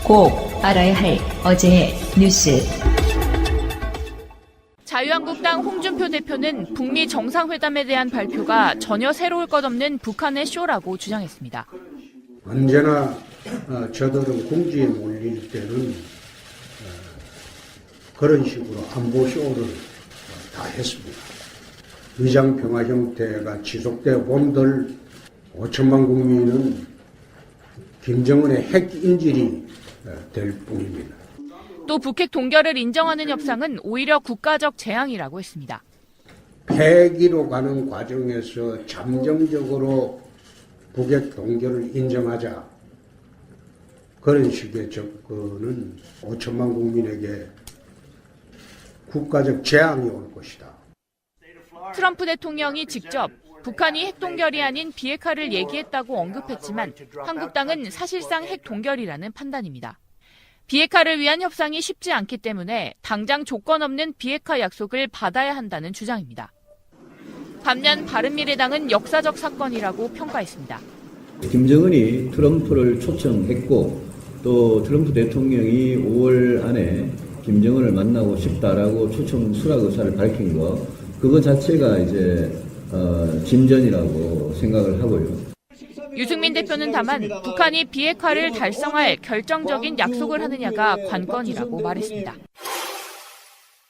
꼭 알아야 할 어제의 뉴스. 자유한국당 홍준표 대표는 북미 정상회담에 대한 발표가 전혀 새로울 것 없는 북한의 쇼라고 주장했습니다. 언제나 저들은 궁지에 몰릴 때는 그런 식으로 안보 쇼를 다 했습니다. 위장평화 형태가 지속되어 본들 5천만 국민은 김정은의 핵 인질이 될 뿐입니다. 또 북핵 동결을 인정하는 협상은 오히려 국가적 재앙이라고 했습니다. 폐기로 가는 과정에서 잠정적으로 북핵 동결을 인정하자. 그런 식의 접근은 5천만 국민에게 국가적 재앙이 올 것이다. 트럼프 대통령이 직접 북한이 핵 동결이 아닌 비핵화를 얘기했다고 언급했지만 한국당은 사실상 핵 동결이라는 판단입니다. 비핵화를 위한 협상이 쉽지 않기 때문에 당장 조건 없는 비핵화 약속을 받아야 한다는 주장입니다. 반면 바른미래당은 역사적 사건이라고 평가했습니다. 김정은이 트럼프를 초청했고 또 트럼프 대통령이 5월 안에 김정은을 만나고 싶다라고 초청 수락 의사를 밝힌 거 그거 자체가 이제 진전이라고 생각을 하고요. 유승민 대표는 다만 북한이 비핵화를 달성할 결정적인 약속을 하느냐가 관건이라고 말했습니다.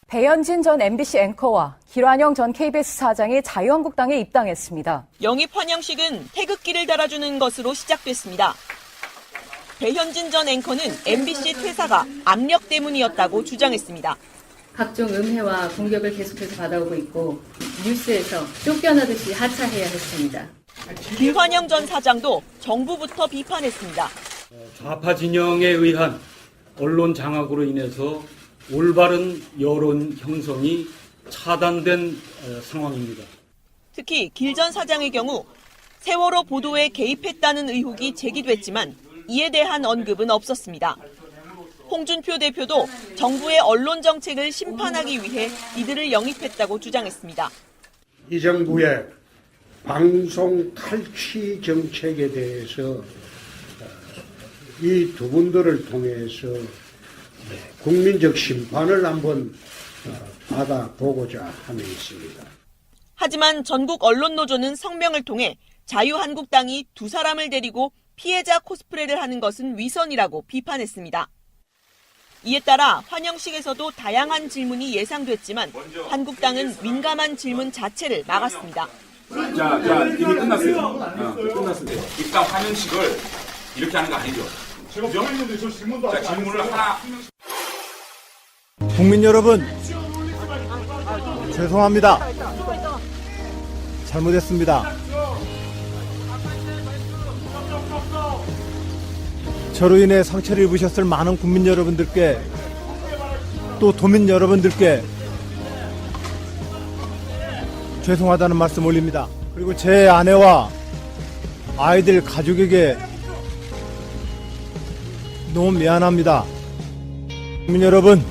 배현진 전 MBC 앵커와 길환영 전 KBS 사장이 자유한국당에 입당했습니다. 영입 환영식은 태극기를 달아주는 것으로 시작됐습니다. 배현진 전 앵커는 MBC 퇴사가 압력 때문이었다고 주장했습니다. 각종 음해와 공격을 계속해서 받아오고 있고 뉴스에서 쫓겨나듯이 하차해야 했습니다. 길환영 전 사장도 정부부터 비판했습니다. 좌파 진영에 의한 언론 장악으로 인해서 올바른 여론 형성이 차단된 상황입니다. 특히 길 전 사장의 경우 세월호 보도에 개입했다는 의혹이 제기됐지만 이에 대한 언급은 없었습니다. 홍준표 대표도 정부의 언론 정책을 심판하기 위해 이들을 영입했다고 주장했습니다. 이 정부의 방송 탈취 정책에 대해서 이 두 분들을 통해서 국민적 심판을 한번 받아보고자 함에 있습니다. 하지만 전국 언론노조는 성명을 통해 자유한국당이 두 사람을 데리고 피해자 코스프레를 하는 것은 위선이라고 비판했습니다. 이에 따라 환영식에서도 다양한 질문이 예상됐지만 한국당은 민감한 질문 자체를 막았습니다. 자, 이미 끝났어요. 끝났습니다. 일단 환영식을 이렇게 하는 거 아니죠? 자, 질문을 하나. 국민 여러분, 죄송합니다. 잘못했습니다. 저로 인해 상처를 입으셨을 많은 국민 여러분들께 또 도민 여러분들께 죄송하다는 말씀 올립니다. 그리고 제 아내와 아이들 가족에게 너무 미안합니다. 국민 여러분,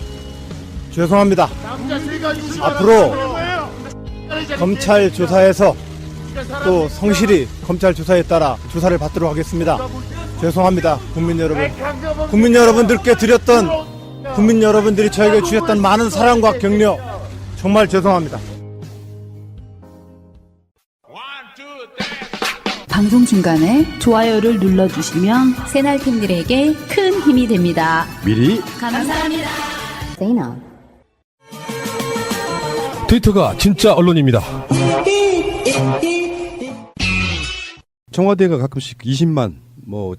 죄송합니다. 앞으로 검찰 조사에서 또 성실히 검찰 조사에 따라 조사를 받도록 하겠습니다. 죄송합니다. 국민 여러분. 국민 여러분들께 드렸던, 국민 여러분들이 저에게 주셨던 많은 사랑과 격려 정말 죄송합니다. 방송 중간에 좋아요를 눌러주시면 새날팀들에게 큰 힘이 됩니다. 미리 감사합니다. 트위터가 진짜 언론입니다. 청와대가 가끔씩 20만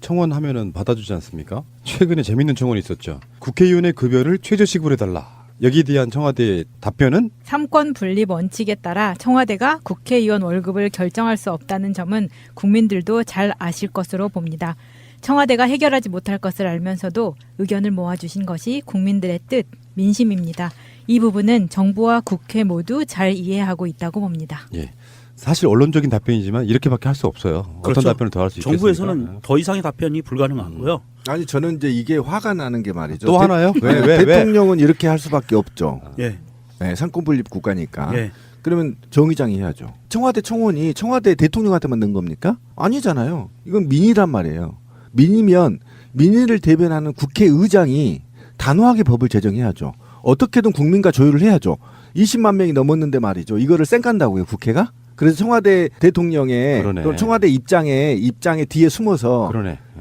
청원하면은 받아주지 않습니까? 최근에 재밌는 청원이 있었죠. 국회의원의 급여를 최저시급으로 해달라. 여기에 대한 청와대의 답변은 삼권 분립 원칙에 따라 청와대가 국회의원 월급을 결정할 수 없다는 점은 국민들도 잘 아실 것으로 봅니다. 청와대가 해결하지 못할 것을 알면서도 의견을 모아주신 것이 국민들의 뜻, 민심입니다. 이 부분은 정부와 국회 모두 잘 이해하고 있다고 봅니다. 예. 사실 언론적인 답변이지만 이렇게밖에 할 수 없어요. 그렇죠. 어떤 답변을 더 할 수 있겠습니까? 정부에서는 더 이상의 답변이 불가능하고요. 아니 저는 이제 이게 화가 나는 게 말이죠. 또 하나요? 왜? 대통령은 이렇게 할 수밖에 없죠. 예. 네, 상권분립 국가니까. 예. 그러면 정의장이 해야죠. 청와대 청원이 청와대 대통령한테만 넣은 겁니까? 아니잖아요. 이건 민의란 말이에요. 민이면 민의를 대변하는 국회의장이 단호하게 법을 제정해야죠. 어떻게든 국민과 조율을 해야죠. 20만 명이 넘었는데 말이죠. 이거를 쌩간다고요, 국회가? 그래서 청와대 대통령의 또 청와대 입장에 뒤에 숨어서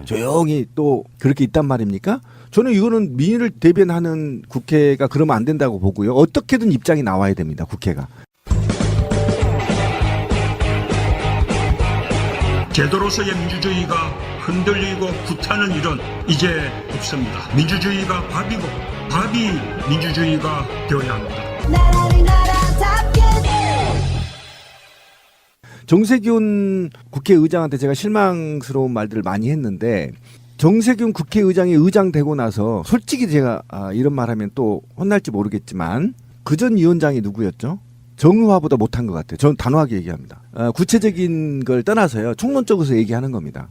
조용히 또 그렇게 있단 말입니까? 저는 이거는 민의를 대변하는 국회가 그러면 안 된다고 보고요. 어떻게든 입장이 나와야 됩니다, 국회가. 제도로서의 민주주의가 흔들리고 구타는 일은 이제 없습니다. 민주주의가 밥이고 밥이 민주주의가 되어야 합니다. 정세균 국회의장한테 제가 실망스러운 말들을 많이 했는데 정세균 국회의장이 의장 되고 나서 솔직히 제가 이런 말하면 또 혼날지 모르겠지만 그전 위원장이 누구였죠? 정의화보다 못한 것 같아요. 저는 단호하게 얘기합니다. 구체적인 걸 떠나서요. 총론적으로 얘기하는 겁니다.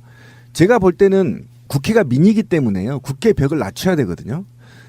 제가 볼 때는 국회가 민이기 때문에요. 국회 벽을 낮춰야 되거든요.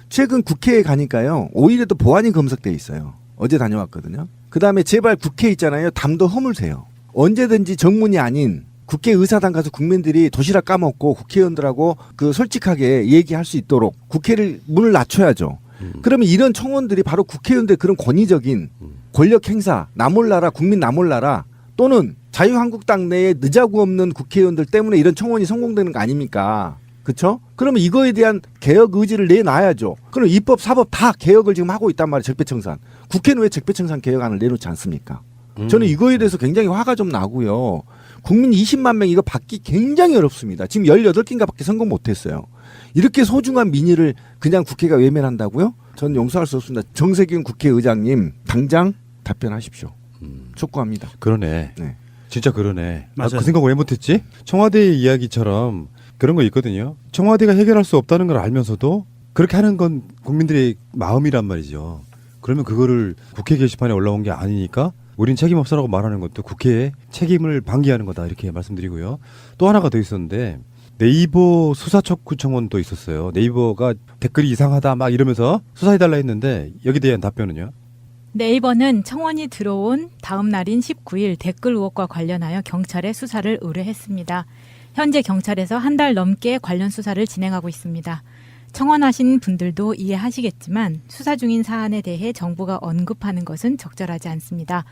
최근 국회에 가니까요. 오히려 또 보안이 검색돼 있어요. 어제 다녀왔거든요. 그다음에 제발 국회 있잖아요. 담도 허물세요. 언제든지 정문이 아닌 국회의사당 가서 국민들이 도시락 까먹고 국회의원들하고 솔직하게 얘기할 수 있도록 국회를 문을 낮춰야죠. 그러면 이런 청원들이 바로 국회의원들의 그런 권위적인 권력 행사, 나 몰라라, 국민 나 몰라라 또는 자유한국당 내에 느자구 없는 국회의원들 때문에 이런 청원이 성공되는 거 아닙니까? 그렇죠? 그러면 이거에 대한 개혁 의지를 내놔야죠. 그럼 입법, 사법 다 개혁을 지금 하고 있단 말이에요. 적폐청산. 국회는 왜 적폐청산 개혁안을 내놓지 않습니까? 저는 이거에 대해서 굉장히 화가 좀 나고요. 국민 20만 명 이거 받기 굉장히 어렵습니다. 지금 18개인가 밖에 선거 못했어요. 이렇게 소중한 민의를 그냥 국회가 외면한다고요? 저는 용서할 수 없습니다. 정세균 국회의장님 당장 답변하십시오. 촉구합니다. 그러네. 네. 진짜 그러네. 맞아요. 그 생각 왜 못했지? 청와대의 이야기처럼 그런 거 있거든요. 청와대가 해결할 수 없다는 걸 알면서도 그렇게 하는 건 국민들의 마음이란 말이죠. 그러면 그거를 국회 게시판에 올라온 게 아니니까 우린 책임 없어라고 말하는 것도 국회의 책임을 방기하는 거다 이렇게 말씀드리고요. 또 하나가 더 있었는데 네이버 수사촉구 청원도 있었어요. 네이버가 댓글이 이상하다 막 이러면서 수사해달라 했는데 여기에 대한 답변은요? 네이버는 청원이 들어온 다음 날인 19일 댓글 의혹과 관련하여 경찰에 수사를 의뢰했습니다. 현재 경찰에서 한 달 넘게 관련 수사를 진행하고 있습니다. 청원하신 분들도 이해하시겠지만 수사 중인 사안에 대해 정부가 언급하는 것은 적절하지 않습니다.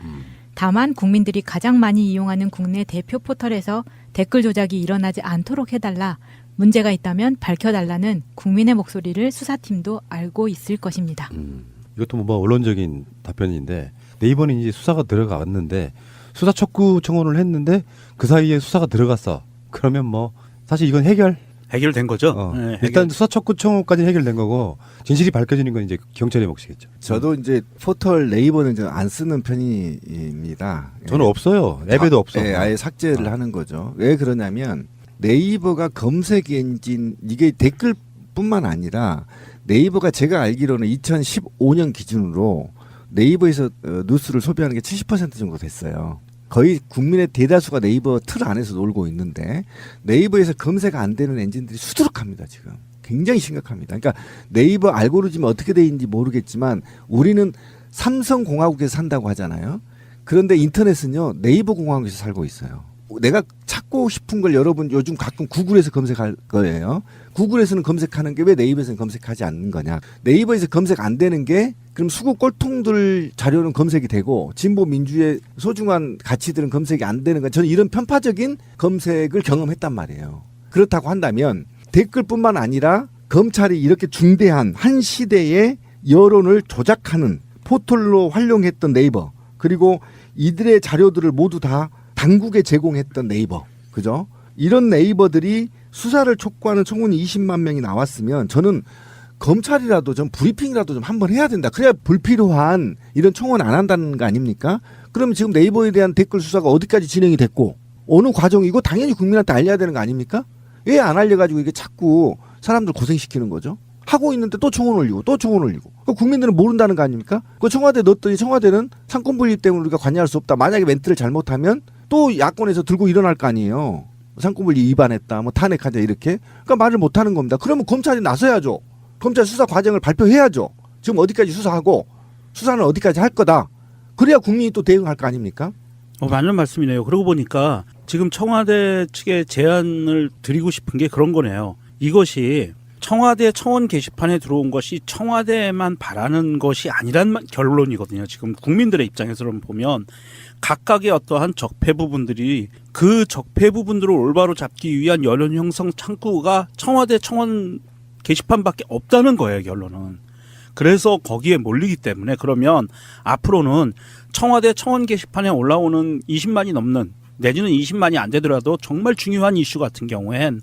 다만 국민들이 가장 많이 이용하는 국내 대표 포털에서 댓글 조작이 일어나지 않도록 해달라, 문제가 있다면 밝혀달라는 국민의 목소리를 수사팀도 알고 있을 것입니다. 이것도 뭐 언론적인 답변인데 네이버는 이제 수사가 들어갔는데 수사 촉구 청원을 했는데 그 사이에 수사가 들어갔어. 그러면 뭐 사실 이건 해결된 거죠. 네, 일단 수사 촉구 청원까지 해결된 거고 진실이 밝혀지는 건 이제 경찰의 몫이겠죠. 저도 이제 포털 네이버는 좀 안 쓰는 편입니다. 저는 없어요. 앱에도 없어. 네, 아예 삭제를 하는 거죠. 왜 그러냐면 네이버가 검색 엔진 이게 댓글뿐만 아니라 네이버가 제가 알기로는 2015년 기준으로 네이버에서 뉴스를 소비하는 게 70% 정도 됐어요. 거의 국민의 대다수가 네이버 틀 안에서 놀고 있는데 네이버에서 검색 안 되는 엔진들이 수두룩합니다. 지금 굉장히 심각합니다. 그러니까 네이버 알고리즘이 어떻게 돼 있는지 모르겠지만 우리는 삼성공화국에서 산다고 하잖아요. 그런데 인터넷은요 네이버 공화국에서 살고 있어요. 내가 찾고 싶은 걸 여러분 요즘 가끔 구글에서 검색할 거예요. 구글에서는 검색하는 게 왜 네이버에서는 검색하지 않는 거냐. 네이버에서 검색 안 되는 게 그럼 수구 꼴통들 자료는 검색이 되고 진보 민주의 소중한 가치들은 검색이 안 되는 거. 저는 이런 편파적인 검색을 경험했단 말이에요. 그렇다고 한다면 댓글뿐만 아니라 검찰이 이렇게 중대한 한 시대의 여론을 조작하는 포털로 활용했던 네이버 그리고 이들의 자료들을 모두 다 당국에 제공했던 네이버, 그죠? 이런 네이버들이 수사를 촉구하는 청원이 20만 명이 나왔으면 저는 검찰이라도 좀 브리핑이라도 좀 한번 해야 된다. 그래야 불필요한 이런 청원 안 한다는 거 아닙니까? 그러면 지금 네이버에 대한 댓글 수사가 어디까지 진행이 됐고 어느 과정이고 당연히 국민한테 알려야 되는 거 아닙니까? 왜 안 알려가지고 이게 자꾸 사람들 고생시키는 거죠? 하고 있는데 또 청원 올리고 또 청원 올리고 국민들은 모른다는 거 아닙니까? 그 청와대 넣었더니 청와대는 상권분립 때문에 우리가 관여할 수 없다. 만약에 멘트를 잘못하면 또 야권에서 들고 일어날 거 아니에요. 상권분립 위반했다, 뭐 탄핵하자 이렇게. 그러니까 말을 못하는 겁니다. 그러면 검찰이 나서야죠. 검찰 수사 과정을 발표해야죠. 지금 어디까지 수사하고 수사는 어디까지 할 거다. 그래야 국민이 또 대응할 거 아닙니까? 맞는 말씀이네요. 그러고 보니까 지금 청와대 측에 제안을 드리고 싶은 게 그런 거네요. 이것이 청와대 청원 게시판에 들어온 것이 청와대만 바라는 것이 아니란 결론이거든요. 지금 국민들의 입장에서 보면 각각의 어떠한 적폐 부분들이 그 적폐 부분들을 올바로 잡기 위한 여론 형성 창구가 청와대 청원 게시판밖에 없다는 거예요, 결론은. 그래서 거기에 몰리기 때문에 그러면 앞으로는 청와대 청원 게시판에 올라오는 20만이 넘는 내지는 20만이 안 되더라도 정말 중요한 이슈 같은 경우엔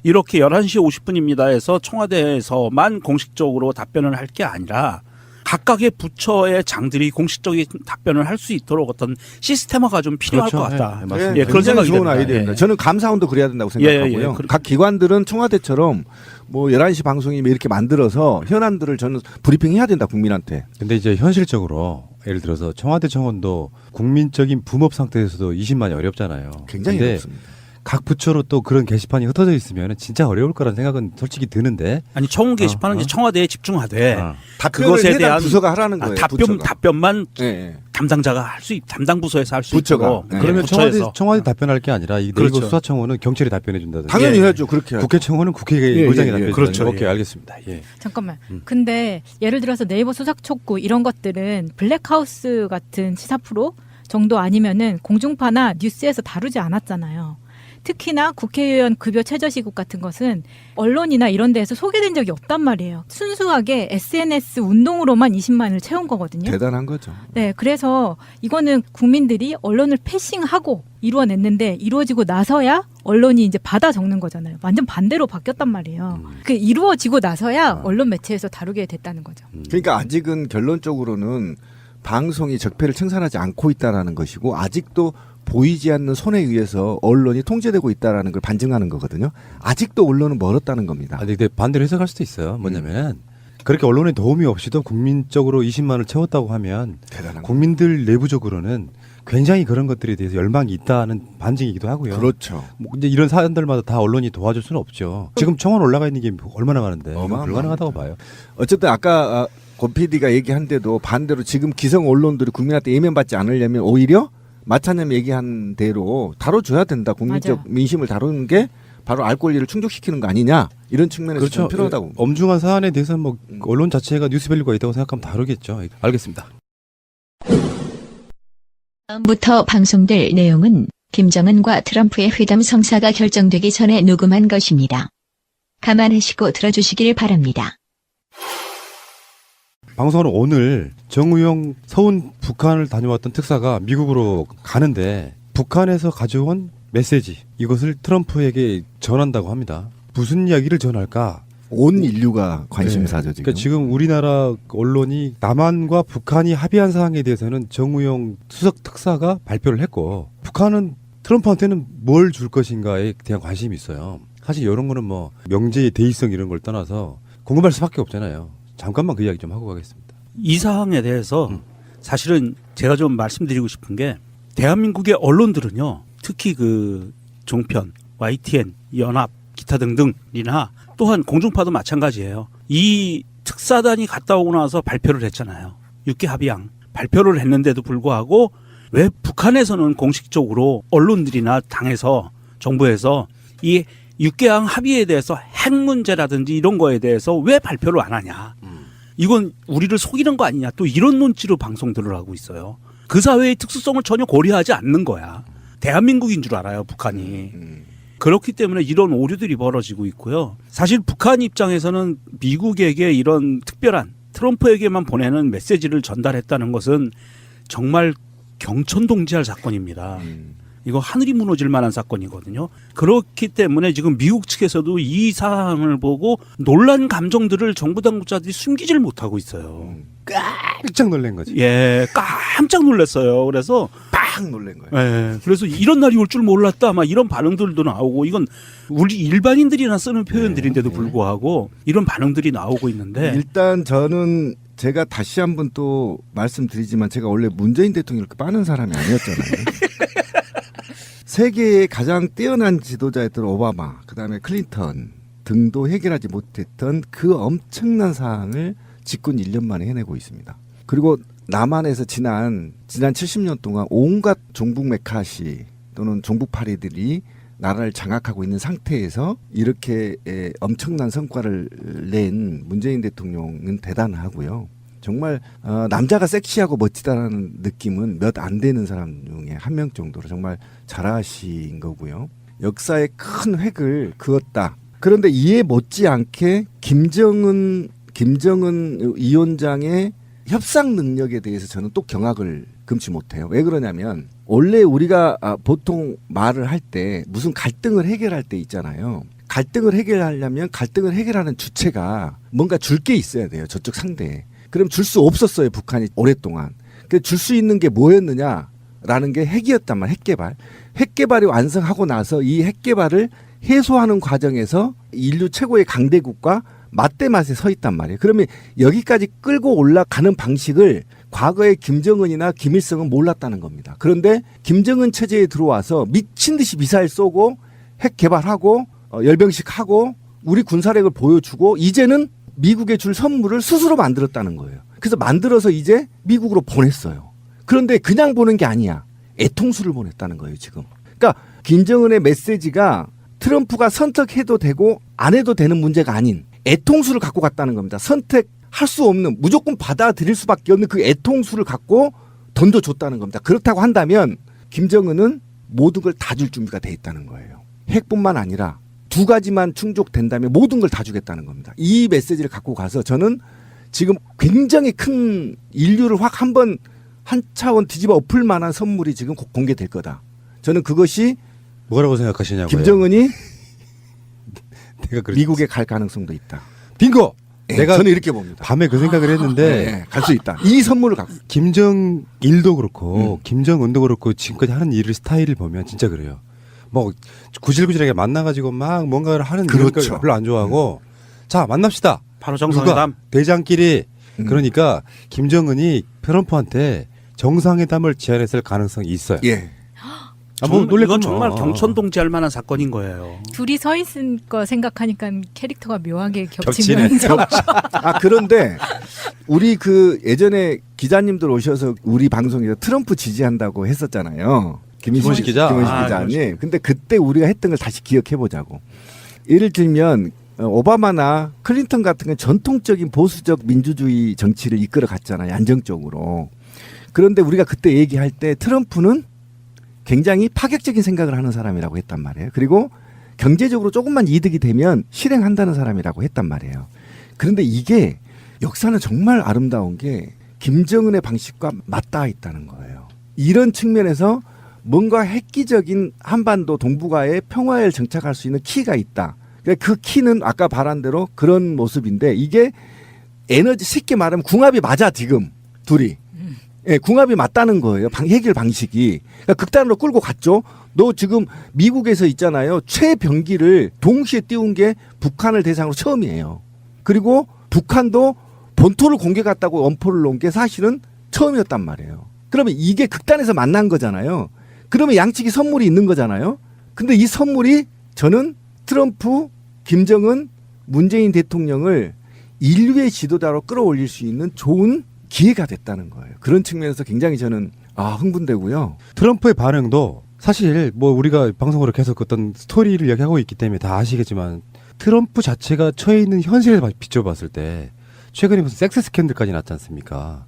이렇게 11시 50분입니다 해서 청와대에서만 공식적으로 답변을 할 게 아니라 각각의 부처의 장들이 공식적인 답변을 할 수 있도록 어떤 시스템화가 좀 필요할 그렇죠. 것 같다. 예, 그런 생각이 좋은 듭니다. 아이디어입니다. 예. 저는 감사원도 그래야 된다고 생각하고요. 각 기관들은 청와대처럼 뭐 11시 방송이 이렇게 만들어서 현안들을 저는 브리핑해야 된다, 국민한테. 근데 이제 현실적으로 예를 들어서 청와대 청원도 국민적인 붐업 상태에서도 20만이 어렵잖아요. 굉장히 근데 어렵습니다. 각 부처로 또 그런 게시판이 흩어져 있으면 진짜 어려울 거라는 생각은 솔직히 드는데. 아니 청원 게시판은 이제 청와대에 집중하되 답변을 그것에 해당 대한 부서가 하라는 거예요, 부처가. 답변만 예. 담당자가 할 수 담당 부서에서 할 수 부처가. 있도록 네. 그러면 부처에서. 청와대 답변할 게 아니라 이 네이버 그렇죠. 수사청원은 경찰이 답변해 준다든지. 당연히 해야죠. 그렇게 해야죠. 국회 청원은 국회의장이 예, 답변해 예, 준다든지. 그렇죠. 오케이, 예. 알겠습니다. 예. 잠깐만. 근데 예를 들어서 네이버 수석 촉구 이런 것들은 블랙하우스 같은 시사 프로 정도 아니면은 공중파나 뉴스에서 다루지 않았잖아요. 특히나 국회의원 급여 최저시급 같은 것은 언론이나 이런 데에서 소개된 적이 없단 말이에요. 순수하게 SNS 운동으로만 20만을 채운 거거든요. 대단한 거죠. 네, 그래서 이거는 국민들이 언론을 패싱하고 이루어냈는데 이루어지고 나서야 언론이 이제 받아 적는 거잖아요. 완전 반대로 바뀌었단 말이에요. 그 이루어지고 나서야 언론 매체에서 다루게 됐다는 거죠. 그러니까 아직은 결론적으로는 방송이 적폐를 청산하지 않고 있다라는 것이고 아직도 보이지 않는 손에 의해서 언론이 통제되고 있다라는 걸 반증하는 거거든요. 아직도 언론은 멀었다는 겁니다. 근데 반대로 해석할 수도 있어요. 뭐냐면 그렇게 언론의 도움이 없이도 국민적으로 20만을 채웠다고 하면 국민들 내부적으로는 굉장히 그런 것들에 대해서 열망이 있다는 반증이기도 하고요. 그렇죠. 뭐 이제 이런 사안들마다 다 언론이 도와줄 수는 없죠. 지금 청원 올라가 있는 게 얼마나 많은데 불가능하다고 봐요. 어쨌든 아까 권 PD가 얘기한 대로 반대로 지금 기성 언론들이 국민한테 예면받지 않으려면 오히려 마차님 얘기한 대로 다뤄줘야 된다. 국민적 맞아. 민심을 다루는 게 바로 알 권리를 충족시키는 거 아니냐. 이런 측면에서 그렇죠. 좀 필요하다고. 엄중한 사안에 대해서는 뭐 언론 자체가 뉴스밸류가 있다고 생각하면 다르겠죠. 알겠습니다. 다음부터 방송될 내용은 김정은과 트럼프의 회담 성사가 결정되기 전에 녹음한 것입니다. 감안하시고 들어주시길 바랍니다. 방송은 오늘 정우영 서훈 북한을 다녀왔던 특사가 미국으로 가는데 북한에서 가져온 메시지 이것을 트럼프에게 전한다고 합니다. 무슨 이야기를 전할까? 온 인류가 관심사죠, 지금. 그러니까 지금 우리나라 언론이 남한과 북한이 합의한 사항에 대해서는 정우영 수석 특사가 발표를 했고 북한은 트럼프한테는 뭘 줄 것인가에 대한 관심이 있어요. 사실 이런 거는 뭐 명제의 대의성 이런 걸 떠나서 궁금할 수밖에 없잖아요. 잠깐만 그 이야기 좀 하고 가겠습니다. 이 사항에 대해서 사실은 제가 좀 말씀드리고 싶은 게 대한민국의 언론들은요. 특히 그 종편, YTN, 연합, 기타 등등이나 또한 공중파도 마찬가지예요. 이 특사단이 갔다 오고 나서 발표를 했잖아요. 6개 합의안 발표를 했는데도 불구하고 왜 북한에서는 공식적으로 언론들이나 당에서 정부에서 이 6개항 합의에 대해서 핵 문제라든지 이런 거에 대해서 왜 발표를 안 하냐. 이건 우리를 속이는 거 아니냐. 또 이런 논지로 방송들을 하고 있어요. 그 사회의 특수성을 전혀 고려하지 않는 거야. 대한민국인 줄 알아요, 북한이. 그렇기 때문에 이런 오류들이 벌어지고 있고요. 사실 북한 입장에서는 미국에게 이런 특별한 트럼프에게만 보내는 메시지를 전달했다는 것은 정말 경천동지할 사건입니다. 이거 하늘이 무너질 만한 사건이거든요. 그렇기 때문에 지금 미국 측에서도 이 사항을 보고 놀란 감정들을 정부 당국자들이 숨기질 못하고 있어요. 깜짝 놀란 거지. 예, 깜짝 놀랐어요. 그래서 빡 놀란 거예요. 예, 그래서 이런 날이 올 줄 몰랐다. 막 이런 반응들도 나오고 이건 우리 일반인들이나 쓰는 표현들인데도 불구하고 이런 반응들이 나오고 있는데 일단 저는 제가 다시 한번 또 말씀드리지만 제가 원래 문재인 대통령을 그렇게 빠는 사람이 아니었잖아요. 세계의 가장 뛰어난 지도자였던 오바마, 그다음에 클린턴 등도 해결하지 못했던 그 엄청난 사항을 집권 1년 만에 해내고 있습니다. 그리고 남한에서 지난 70년 동안 온갖 종북 메카시 또는 종북 파리들이 나라를 장악하고 있는 상태에서 이렇게 엄청난 성과를 낸 문재인 대통령은 대단하고요. 정말 남자가 섹시하고 멋지다라는 느낌은 몇 안 되는 사람 중에 한 명 정도로 정말 잘하신 거고요. 역사의 큰 획을 그었다. 그런데 이에 못지않게 김정은 위원장의 협상 능력에 대해서 저는 또 경악을 금치 못해요. 왜 그러냐면 원래 우리가 보통 말을 할 때 무슨 갈등을 해결할 때 있잖아요. 갈등을 해결하려면 갈등을 해결하는 주체가 뭔가 줄 게 있어야 돼요. 저쪽 상대에. 그럼 줄 수 없었어요. 북한이 오랫동안. 줄 수 있는 게 뭐였느냐라는 게 핵이었단 말이에요. 핵개발. 핵개발이 완성하고 나서 이 핵개발을 해소하는 과정에서 인류 최고의 강대국과 맞대맛에 서 있단 말이에요. 그러면 여기까지 끌고 올라가는 방식을 과거에 김정은이나 김일성은 몰랐다는 겁니다. 그런데 김정은 체제에 들어와서 미친 듯이 미사일 쏘고 핵 개발하고 열병식 하고 우리 군사력을 보여주고 이제는 미국에 줄 선물을 스스로 만들었다는 거예요. 그래서 만들어서 이제 미국으로 보냈어요. 그런데 그냥 보낸 게 아니야. 애통수를 보냈다는 거예요, 지금. 그러니까 김정은의 메시지가 트럼프가 선택해도 되고 안 해도 되는 문제가 아닌 애통수를 갖고 갔다는 겁니다. 선택할 수 없는 무조건 받아들일 수밖에 없는 그 애통수를 갖고 던져줬다는 겁니다. 그렇다고 한다면 김정은은 모든 걸 다 줄 준비가 돼 있다는 거예요. 핵뿐만 아니라 두 가지만 충족된다면 모든 걸 다 주겠다는 겁니다. 이 메시지를 갖고 가서 저는 지금 굉장히 큰 인류를 확 한 차원 뒤집어 엎을 만한 선물이 지금 공개될 거다. 저는 그것이 뭐라고 생각하시냐고요? 김정은이 내가 미국에 갈 가능성도 있다. 빙고. 네, 내가 저는 이렇게 봅니다. 밤에 그 생각을 했는데 네, 갈 수 있다. 이 선물을 갖고. 김정일도 그렇고 김정은도 그렇고 지금까지 하는 일을 스타일을 보면 진짜 그래요. 뭐 구질구질하게 만나가지고 막 뭔가를 하는 그렇죠. 걸 별로 안 좋아하고 자 만납시다. 바로 정상회담. 대장끼리. 그러니까 김정은이 트럼프한테 정상회담을 제안했을 가능성이 있어요. 예. 이건 정말 경천동지할 만한 사건인 거예요. 둘이 서 있을 거 생각하니까 캐릭터가 묘하게 겹치면서. 그런데 우리 그 예전에 기자님들 오셔서 우리 방송에서 트럼프 지지한다고 했었잖아요. 김원식 기자님. 근데 그때 우리가 했던 걸 다시 기억해 보자고. 예를 들면 오바마나 클린턴 같은 건 전통적인 보수적 민주주의 정치를 이끌어 갔잖아요. 안정적으로. 그런데 우리가 그때 얘기할 때 트럼프는 굉장히 파격적인 생각을 하는 사람이라고 했단 말이에요. 그리고 경제적으로 조금만 이득이 되면 실행한다는 사람이라고 했단 말이에요. 그런데 이게 역사는 정말 아름다운 게 김정은의 방식과 맞닿아 있다는 거예요. 이런 측면에서 뭔가 획기적인 한반도 동북아의 평화에 정착할 수 있는 키가 있다. 그 키는 아까 말한 대로 그런 모습인데 이게 에너지 쉽게 말하면 궁합이 맞아 지금 둘이. 예, 궁합이 맞다는 거예요. 해결 방식이. 그러니까 극단으로 끌고 갔죠. 너 지금 미국에서 있잖아요. 최병기를 동시에 띄운 게 북한을 대상으로 처음이에요. 그리고 북한도 본토를 공개 갔다고 엄포를 놓은 게 사실은 처음이었단 말이에요. 그러면 이게 극단에서 만난 거잖아요. 그러면 양측이 선물이 있는 거잖아요. 근데 이 선물이 저는 트럼프, 김정은, 문재인 대통령을 인류의 지도자로 끌어올릴 수 있는 좋은 기회가 됐다는 거예요. 그런 측면에서 굉장히 저는 흥분되고요. 트럼프의 반응도 사실 뭐 우리가 방송으로 계속 어떤 스토리를 이야기하고 있기 때문에 다 아시겠지만 트럼프 자체가 처해 있는 현실에 비춰봤을 때 최근에 무슨 섹스 스캔들까지 났지 않습니까?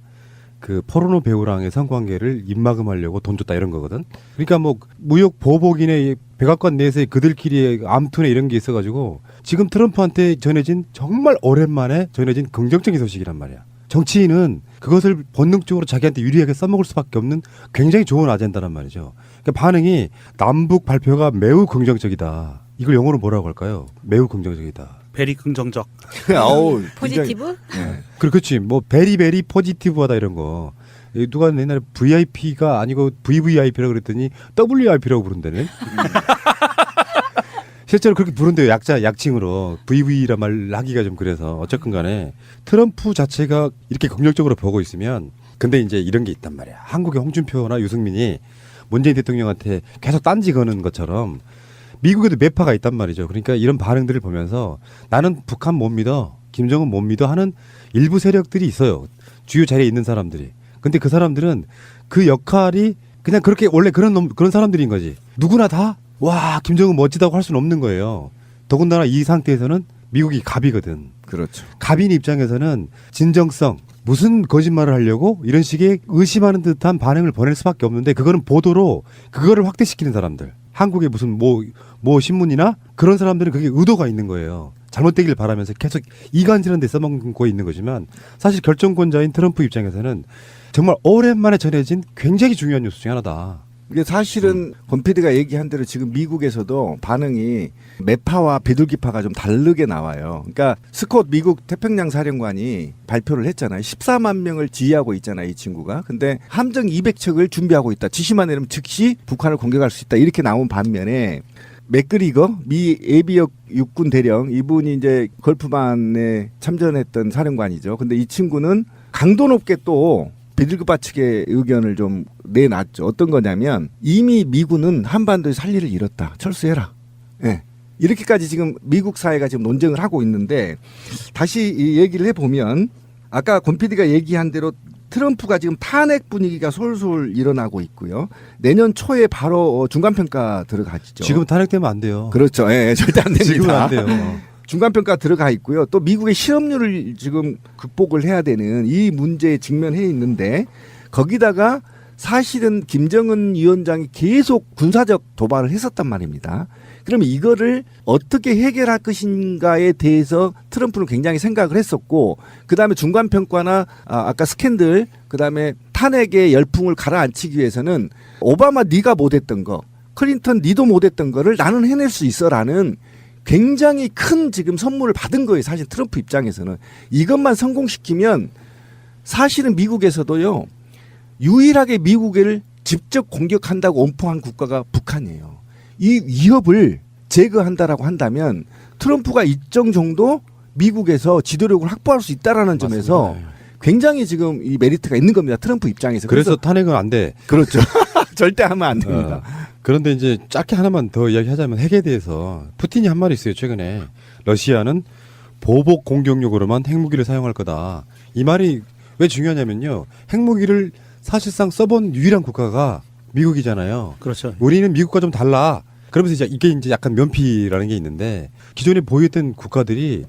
그 포르노 배우랑의 성관계를 입막음하려고 돈 줬다 이런 거거든. 그러니까 뭐 무역 보복이네 백악관 내에서의 그들끼리의 암투네 이런 게 있어가지고 지금 트럼프한테 전해진 정말 오랜만에 전해진 긍정적인 소식이란 말이야. 정치인은 그것을 본능적으로 자기한테 유리하게 써먹을 수밖에 없는 굉장히 좋은 아젠다란 말이죠. 그러니까 반응이 남북 발표가 매우 긍정적이다. 이걸 영어로 뭐라고 할까요? 매우 긍정적이다. 베리 긍정적. 포지티브? 그렇지. 뭐 베리 포지티브하다 이런 거. 누가 옛날에 VIP가 아니고 VVIP라고 그랬더니 WIP라고 부른다네. 실제로 그렇게 부른대요. 약칭으로. VV란 말 하기가 좀 그래서. 어쨌건 간에 트럼프 자체가 이렇게 긍정적으로 보고 있으면 근데 이제 이런 게 있단 말이야. 한국의 홍준표나 유승민이 문재인 대통령한테 계속 딴지 거는 것처럼 미국에도 매파가 있단 말이죠. 그러니까 이런 반응들을 보면서 나는 북한 못 믿어. 김정은 못 믿어 하는 일부 세력들이 있어요. 주요 자리에 있는 사람들이. 근데 그 사람들은 그 역할이 그냥 그렇게 원래 그런 사람들인 거지. 누구나 다 와 김정은 멋지다고 할 수는 없는 거예요. 더군다나 이 상태에서는 미국이 갑이거든. 그렇죠. 갑인 입장에서는 진정성 무슨 거짓말을 하려고 이런 식의 의심하는 듯한 반응을 보낼 수밖에 없는데 그거는 보도로 그거를 확대시키는 사람들. 한국의 무슨 뭐 신문이나 그런 사람들은 그게 의도가 있는 거예요. 잘못되길 바라면서 계속 이간질한 데 써먹고 있는 거지만 사실 결정권자인 트럼프 입장에서는 정말 오랜만에 전해진 굉장히 중요한 뉴스 중에 하나다. 이게 사실은 권 PD가 얘기한 대로 지금 미국에서도 반응이 매파와 비둘기파가 좀 다르게 나와요. 그러니까 스콧 미국 태평양 사령관이 발표를 했잖아요. 14만 명을 지휘하고 있잖아요, 이 친구가. 근데 함정 200척을 준비하고 있다. 지시만 내리면 즉시 북한을 공격할 수 있다. 이렇게 나온 반면에 맥그리거 미 예비역 육군 대령 이분이 이제 걸프반에 참전했던 사령관이죠. 근데 이 친구는 강도 높게 또 비둘기파 측의 의견을 좀 내놨죠. 어떤 거냐면 이미 미군은 한반도에서 할 일을 잃었다. 철수해라. 예. 이렇게까지 지금 미국 사회가 지금 논쟁을 하고 있는데 다시 이 얘기를 해보면 아까 권 PD가 얘기한 대로 트럼프가 지금 탄핵 분위기가 솔솔 일어나고 있고요. 내년 초에 바로 중간평가 들어가죠. 지금 탄핵되면 안 돼요. 그렇죠. 예, 절대 안 됩니다. 지금은 안 돼요. 중간평가 들어가 있고요. 또 미국의 실업률을 지금 극복을 해야 되는 이 문제에 직면해 있는데 거기다가 사실은 김정은 위원장이 계속 군사적 도발을 했었단 말입니다. 그러면 이거를 어떻게 해결할 것인가에 대해서 트럼프는 굉장히 생각을 했었고 그다음에 중간평가나 아까 스캔들 그다음에 탄핵의 열풍을 가라앉히기 위해서는 오바마 네가 못했던 거 클린턴 니도 못했던 거를 나는 해낼 수 있어라는 굉장히 큰 지금 선물을 받은 거예요. 사실 트럼프 입장에서는. 이것만 성공시키면 사실은 미국에서도요. 유일하게 미국을 직접 공격한다고 엄포한 국가가 북한이에요. 이 위협을 제거한다라고 한다면 트럼프가 일정 정도 미국에서 지도력을 확보할 수 있다라는 점에서 굉장히 지금 이 메리트가 있는 겁니다. 트럼프 입장에서. 그래서 탄핵은 안 돼. 그렇죠. 절대 하면 안 됩니다. 그런데 이제 짧게 하나만 더 이야기하자면 핵에 대해서 푸틴이 한 말이 있어요. 최근에 러시아는 보복 공격용으로만 핵무기를 사용할 거다. 이 말이 왜 중요하냐면요. 핵무기를 사실상 써본 유일한 국가가 미국이잖아요. 그렇죠. 우리는 미국과 좀 달라. 그러면서 이게 이제 약간 면피라는 게 있는데 기존에 보유했던 국가들이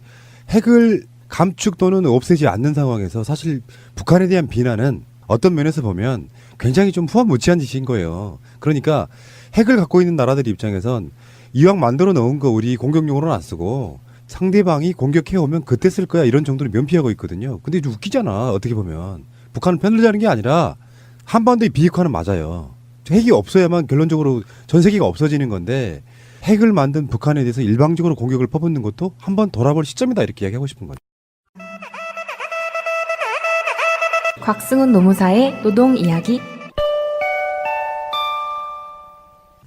핵을 감축 또는 없애지 않는 상황에서 사실 북한에 대한 비난은 어떤 면에서 보면 굉장히 좀 후한무치한 짓인 거예요. 그러니까 핵을 갖고 있는 나라들 입장에선 이왕 만들어 놓은 거 우리 공격용으로는 안 쓰고 상대방이 공격해 오면 그때 쓸 거야 이런 정도로 면피하고 있거든요. 근데 좀 웃기잖아. 어떻게 보면 북한을 편들자는 게 아니라 한반도의 비핵화는 맞아요. 핵이 없어야만 결론적으로 전 세계가 없어지는 건데 핵을 만든 북한에 대해서 일방적으로 공격을 퍼붓는 것도 한번 돌아볼 시점이다 이렇게 이야기하고 싶은 거죠. 곽승훈 노무사의 노동 이야기.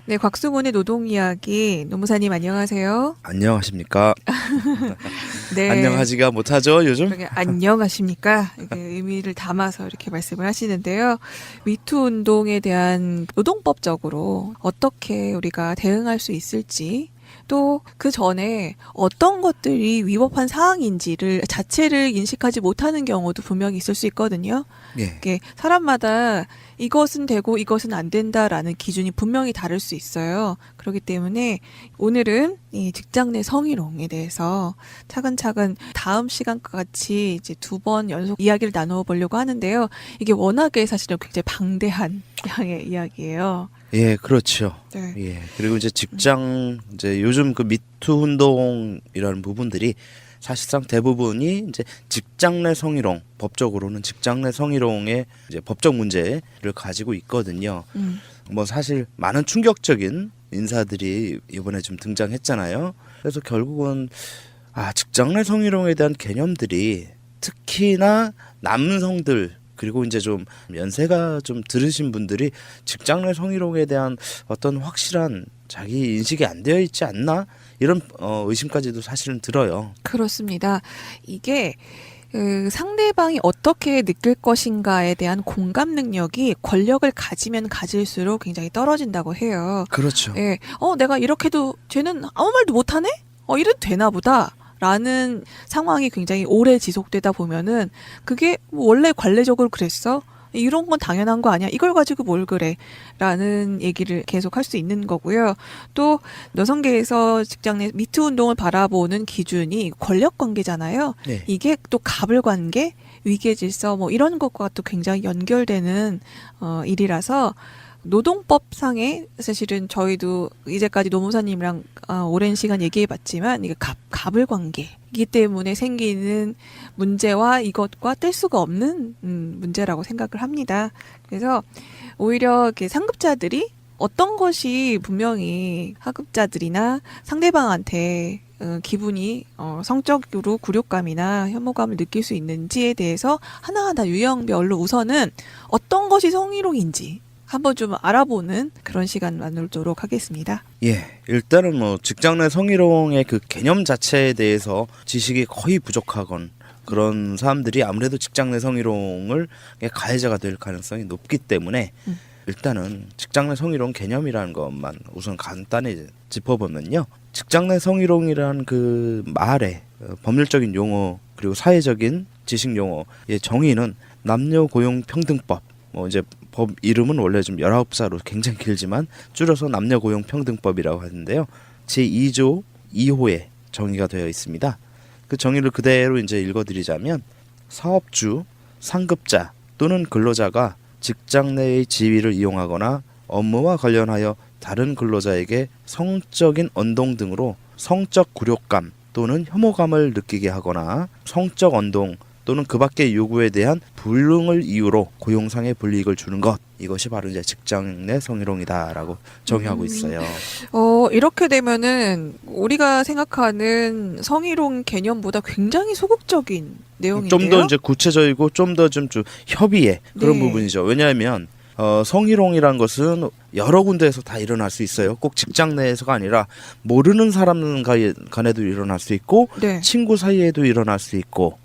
네, 곽승훈의 노동 이야기. 노무사님 안녕하세요. 안녕하십니까? 네. 안녕하지가 못하죠, 요즘? 안녕하십니까? 의미를 담아서 이렇게 말씀을 하시는데요. 미투 운동에 대한 노동법적으로 어떻게 우리가 대응할 수 있을지 또 그 전에 어떤 것들이 위법한 사항인지를 자체를 인식하지 못하는 경우도 분명히 있을 수 있거든요. 예. 이게 사람마다 이것은 되고 이것은 안 된다라는 기준이 분명히 다를 수 있어요. 그렇기 때문에 오늘은 이 직장 내 성희롱에 대해서 차근차근 다음 시간과 같이 이제 2번 연속 이야기를 나누어 보려고 하는데요. 이게 워낙에 사실은 굉장히 방대한 양의 이야기예요. 예, 그렇죠. 네. 예. 그리고 이제 이제 요즘 그 미투 운동이라는 부분들이 사실상 대부분이 이제 직장 내 성희롱, 법적으로는 직장 내 성희롱의 이제 법적 문제를 가지고 있거든요. 뭐 사실 많은 충격적인 인사들이 이번에 좀 등장했잖아요. 그래서 결국은 직장 내 성희롱에 대한 개념들이 특히나 남성들 그리고 이제 좀 연세가 좀 들으신 분들이 직장 내 성희롱에 대한 어떤 확실한 자기 인식이 안 되어 있지 않나 이런 의심까지도 사실은 들어요. 그렇습니다. 이게 상대방이 어떻게 느낄 것인가에 대한 공감 능력이 권력을 가지면 가질수록 굉장히 떨어진다고 해요. 그렇죠. 예, 내가 이렇게도 쟤는 아무 말도 못하네? 이래도 되나 보다. 라는 상황이 굉장히 오래 지속되다 보면은 그게 원래 관례적으로 그랬어? 이런 건 당연한 거 아니야? 이걸 가지고 뭘 그래? 라는 얘기를 계속 할 수 있는 거고요. 또 여성계에서 직장 내 미투 운동을 바라보는 기준이 권력 관계잖아요. 네. 이게 또 갑을 관계, 위계 질서 뭐 이런 것과 또 굉장히 연결되는 일이라서 노동법상에 사실은 저희도 이제까지 노무사님이랑 오랜 시간 얘기해봤지만 이게 갑을 관계이기 때문에 생기는 문제와 이것과 뗄 수가 없는 문제라고 생각을 합니다. 그래서 오히려 이렇게 상급자들이 어떤 것이 분명히 하급자들이나 상대방한테 기분이 성적으로 굴욕감이나 혐오감을 느낄 수 있는지에 대해서 하나하나 유형별로 우선은 어떤 것이 성희롱인지 한번 좀 알아보는 그런 시간 만들도록 하겠습니다. 예, 일단은 뭐 직장 내 성희롱의 그 개념 자체에 대해서 지식이 거의 부족하건 그런 사람들이 아무래도 직장 내 성희롱을 가해자가 될 가능성이 높기 때문에 일단은 직장 내 성희롱 개념이라는 것만 우선 간단히 짚어보면요. 직장 내 성희롱이라는 그 말의 법률적인 용어 그리고 사회적인 지식 용어의 정의는 남녀고용평등법 이제 법 이름은 원래 좀 19자로 굉장히 길지만 줄여서 남녀고용평등법이라고 하는데요. 제2조 2호에 정의가 되어 있습니다. 그 정의를 그대로 이제 읽어드리자면 사업주, 상급자 또는 근로자가 직장 내의 지위를 이용하거나 업무와 관련하여 다른 근로자에게 성적인 언동 등으로 성적 굴욕감 또는 혐오감을 느끼게 하거나 성적 언동 또는 그 밖의 요구에 대한 불응을 이유로 고용상의 불이익을 주는 것, 이것이 바로 이제 직장 내 성희롱이다라고 정의하고 있어요. 이렇게 되면은 우리가 생각하는 성희롱 개념보다 굉장히 소극적인 내용인데요. 좀 더 이제 구체적이고 좀 더 좀 협의의 그런 네. 부분이죠. 왜냐하면 성희롱이란 것은 여러 군데에서 다 일어날 수 있어요. 꼭 직장 내에서가 아니라 모르는 사람 간에도 일어날 수 있고 네. 친구 사이에도 일어날 수 있고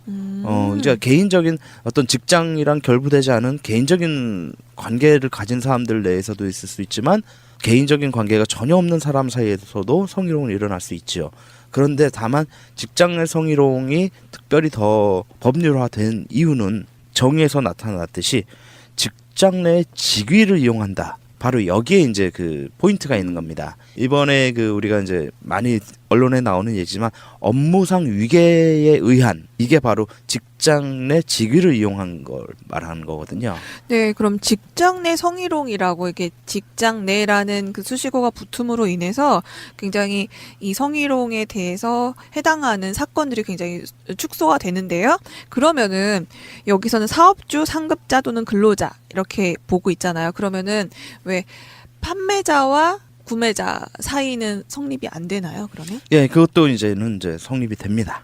이제 개인적인 어떤 직장이랑 결부되지 않은 개인적인 관계를 가진 사람들 내에서도 있을 수 있지만 개인적인 관계가 전혀 없는 사람 사이에서도 성희롱이 일어날 수 있죠. 그런데 다만 직장 내 성희롱이 특별히 더 법률화된 이유는 정의에서 나타났듯이 직장 내 직위를 이용한다. 바로 여기에 이제 그 포인트가 있는 겁니다. 이번에 그 우리가 이제 많이 언론에 나오는 얘기지만 업무상 위계에 의한 이게 바로 직장 내 직위를 이용한 걸 말하는 거거든요. 네, 그럼 직장 내 성희롱이라고 이게 직장 내라는 그 수식어가 붙음으로 인해서 굉장히 이 성희롱에 대해서 해당하는 사건들이 굉장히 축소가 되는데요. 그러면은 여기서는 사업주, 상급자 또는 근로자 이렇게 보고 있잖아요. 그러면은 왜 판매자와 구매자 사이는 성립이 안 되나요, 그러면? 예, 그것도 이제는 이제 성립이 됩니다.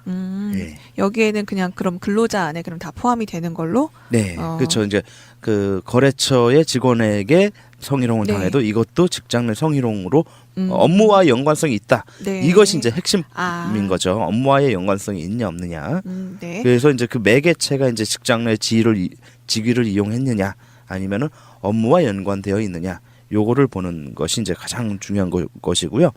예. 여기에는 그냥 그럼 근로자 안에 그럼 다 포함이 되는 걸로? 네, 그렇죠. 이제 그 거래처의 직원에게 성희롱을 네. 당해도 이것도 직장 내 성희롱으로 업무와 연관성이 있다. 네. 이것이 이제 핵심인 거죠. 업무와의 연관성이 있냐 없느냐. 네. 그래서 이제 그 매개체가 이제 직장 내 직위를 이용했느냐 아니면은 업무와 연관되어 있느냐. 요거를 보는 것이 이제 가장 중요한 것이고요.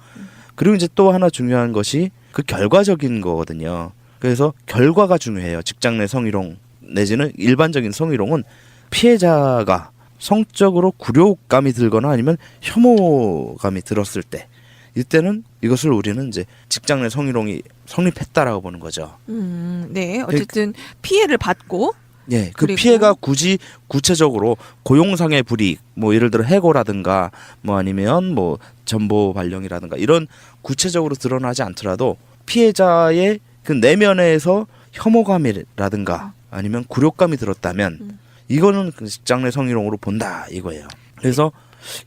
그리고 이제 또 하나 중요한 것이 그 결과적인 거거든요. 그래서 결과가 중요해요. 직장 내 성희롱 내지는 일반적인 성희롱은 피해자가 성적으로 굴욕감이 들거나 아니면 혐오감이 들었을 때 이때는 이것을 우리는 이제 직장 내 성희롱이 성립했다라고 보는 거죠. 네. 어쨌든 피해를 받고 예, 그 그리고 피해가 굳이 구체적으로 고용상의 불이익, 뭐 예를 들어 해고라든가, 뭐 아니면 뭐 전보 발령이라든가 이런 구체적으로 드러나지 않더라도 피해자의 그 내면에서 혐오감이라든가 아니면 굴욕감이 들었다면 이거는 그 직장 내 성희롱으로 본다 이거예요. 그래서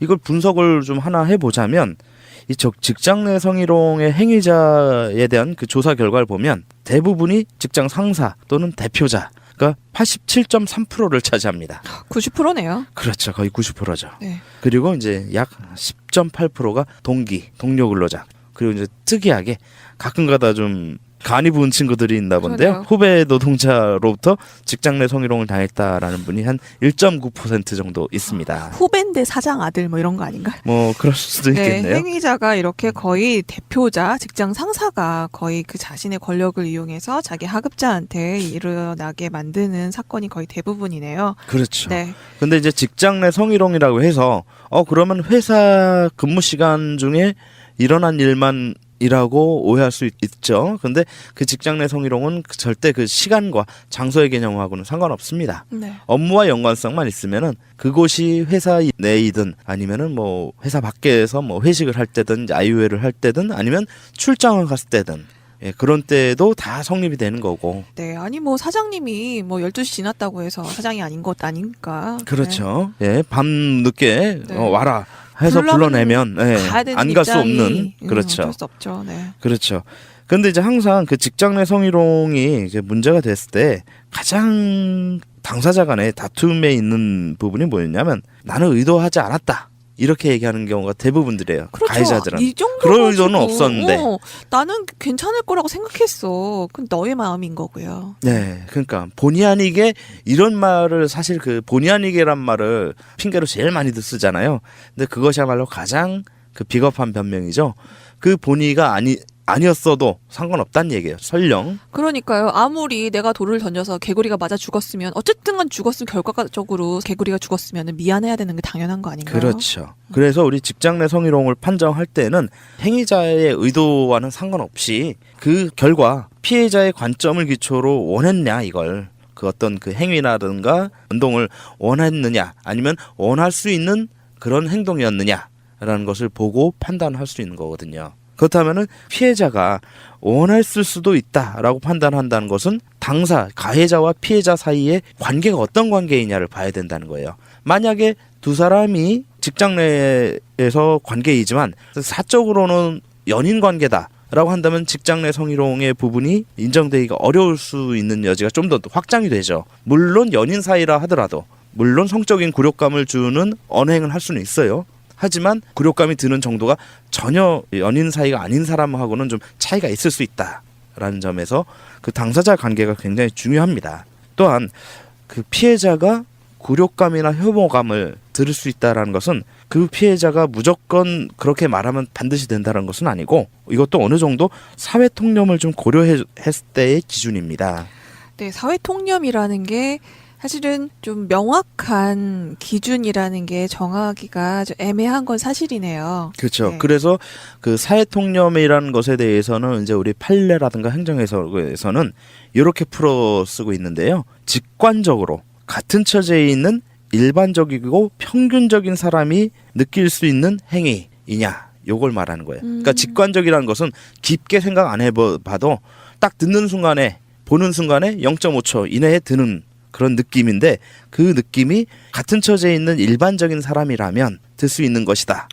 이걸 분석을 좀 하나 해보자면 이 직장 내 성희롱의 행위자에 대한 그 조사 결과를 보면 대부분이 직장 상사 또는 대표자. 그러니까 87.3%를 차지합니다. 90%네요. 그렇죠. 거의 90%죠. 네. 그리고 이제 약 10.8%가 동료 근로자. 그리고 이제 특이하게 가끔가다 좀 간이 부은 친구들이 있나 본데요. 그러네요. 후배 노동자로부터 직장 내 성희롱을 당했다라는 분이 한 1.9% 정도 있습니다. 후배인데 사장 아들 뭐 이런 거 아닌가요? 뭐 그럴 수도 네, 있겠네요. 행위자가 이렇게 거의 대표자, 직장 상사가 거의 그 자신의 권력을 이용해서 자기 하급자한테 일어나게 만드는 사건이 거의 대부분이네요. 그렇죠. 네. 근데 이제 직장 내 성희롱이라고 해서 그러면 회사 근무 시간 중에 일어난 일만 이라고 오해할 수 있죠. 근데 그 직장 내 성희롱은 절대 그 시간과 장소의 개념하고는 상관없습니다. 네. 업무와 연관성만 있으면은 그곳이 회사 내이든 아니면은 뭐 회사 밖에서 뭐 회식을 할 때든 야유회를 할 때든 아니면 출장을 갔을 때든 그런 때도 다 성립이 되는 거고. 네, 아니 뭐 사장님이 뭐 12시 지났다고 해서 사장이 아닌 것 아니니까. 그렇죠. 예, 밤 늦게 네. 와라 해서 불러내면 안 갈 수 없는. 그렇죠. 어쩔 수 없죠. 네. 그렇죠. 근데 이제 항상 그 직장 내 성희롱이 이제 문제가 됐을 때 가장 당사자 간의 다툼에 있는 부분이 뭐였냐면 나는 의도하지 않았다. 이렇게 얘기하는 경우가 대부분들이에요. 그렇죠. 가해자들은. 이 정도 그럴 의도는 없었는데. 나는 괜찮을 거라고 생각했어. 그건 너의 마음인 거고요. 네, 그러니까 본의 아니게 이런 말을 사실 그 본의 아니게란 말을 핑계로 제일 많이들 쓰잖아요. 근데 그것이야말로 가장 그 비겁한 변명이죠. 그 본의가 아니었어도 상관없다는 얘기예요. 설령. 그러니까요. 아무리 내가 돌을 던져서 개구리가 맞아 죽었으면 어쨌든 간 죽었으면 결과적으로 개구리가 죽었으면 미안해야 되는 게 당연한 거 아닌가요? 그렇죠. 그래서 우리 직장 내 성희롱을 판정할 때는 행위자의 의도와는 상관없이 그 결과 피해자의 관점을 기초로 원했냐 이걸 그 어떤 그 행위라든가 운동을 원했느냐 아니면 원할 수 있는 그런 행동이었느냐라는 것을 보고 판단할 수 있는 거거든요. 그렇다면은 피해자가 원했을 수도 있다라고 판단한다는 것은 당사, 가해자와 피해자 사이의 관계가 어떤 관계이냐를 봐야 된다는 거예요. 만약에 두 사람이 직장 내에서 관계이지만 사적으로는 연인 관계다라고 한다면 직장 내 성희롱의 부분이 인정되기가 어려울 수 있는 여지가 좀 더 확장이 되죠. 물론 연인 사이라 하더라도 물론 성적인 굴욕감을 주는 언행을 할 수는 있어요. 하지만 굴욕감이 드는 정도가 전혀 연인 사이가 아닌 사람하고는 좀 차이가 있을 수 있다라는 점에서 그 당사자 관계가 굉장히 중요합니다. 또한 그 피해자가 굴욕감이나 혐오감을 들을 수 있다라는 것은 그 피해자가 무조건 그렇게 말하면 반드시 된다는 것은 아니고 이것도 어느 정도 사회 통념을 좀 고려했을 때의 기준입니다. 네, 사회 통념이라는 게 사실은 좀 명확한 기준이라는 게 정하기가 좀 애매한 건 사실이네요. 그렇죠. 네. 그래서 그 사회 통념이라는 것에 대해서는 이제 우리 판례라든가 행정에서는 이렇게 풀어 쓰고 있는데요. 직관적으로 같은 처지에 있는 일반적이고 평균적인 사람이 느낄 수 있는 행위이냐 요걸 말하는 거예요. 그러니까 직관적이라는 것은 깊게 생각 안 해봐도 딱 듣는 순간에 보는 순간에 0.5초 이내에 드는 그런 느낌인데 그 느낌이 같은 처지에 있는 일반적인 사람이라면 들 수 있는 것이다.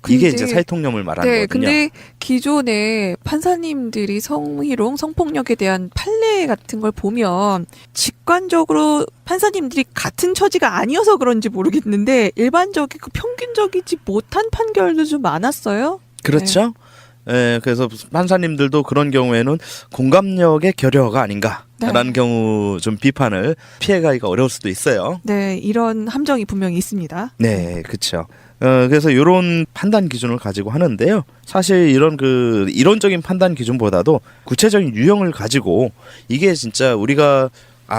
이게 이제 사회통념을 말하는 네, 거거든요. 근데 기존에 판사님들이 성희롱, 성폭력에 대한 판례 같은 걸 보면 직관적으로 판사님들이 같은 처지가 아니어서 그런지 모르겠는데 일반적이고 평균적이지 못한 판결도 좀 많았어요. 그렇죠. 네, 그래서 판사님들도 그런 경우에는 공감력의 결여가 아닌가라는 경우 좀 비판을 피해가기가 어려울 수도 있어요. 네, 이런 함정이 분명히 있습니다. 네, 그렇죠. 그래서 이런 판단 기준을 가지고 하는데요. 사실 이런 그 이론적인 판단 기준보다도 구체적인 유형을 가지고 이게 진짜 우리가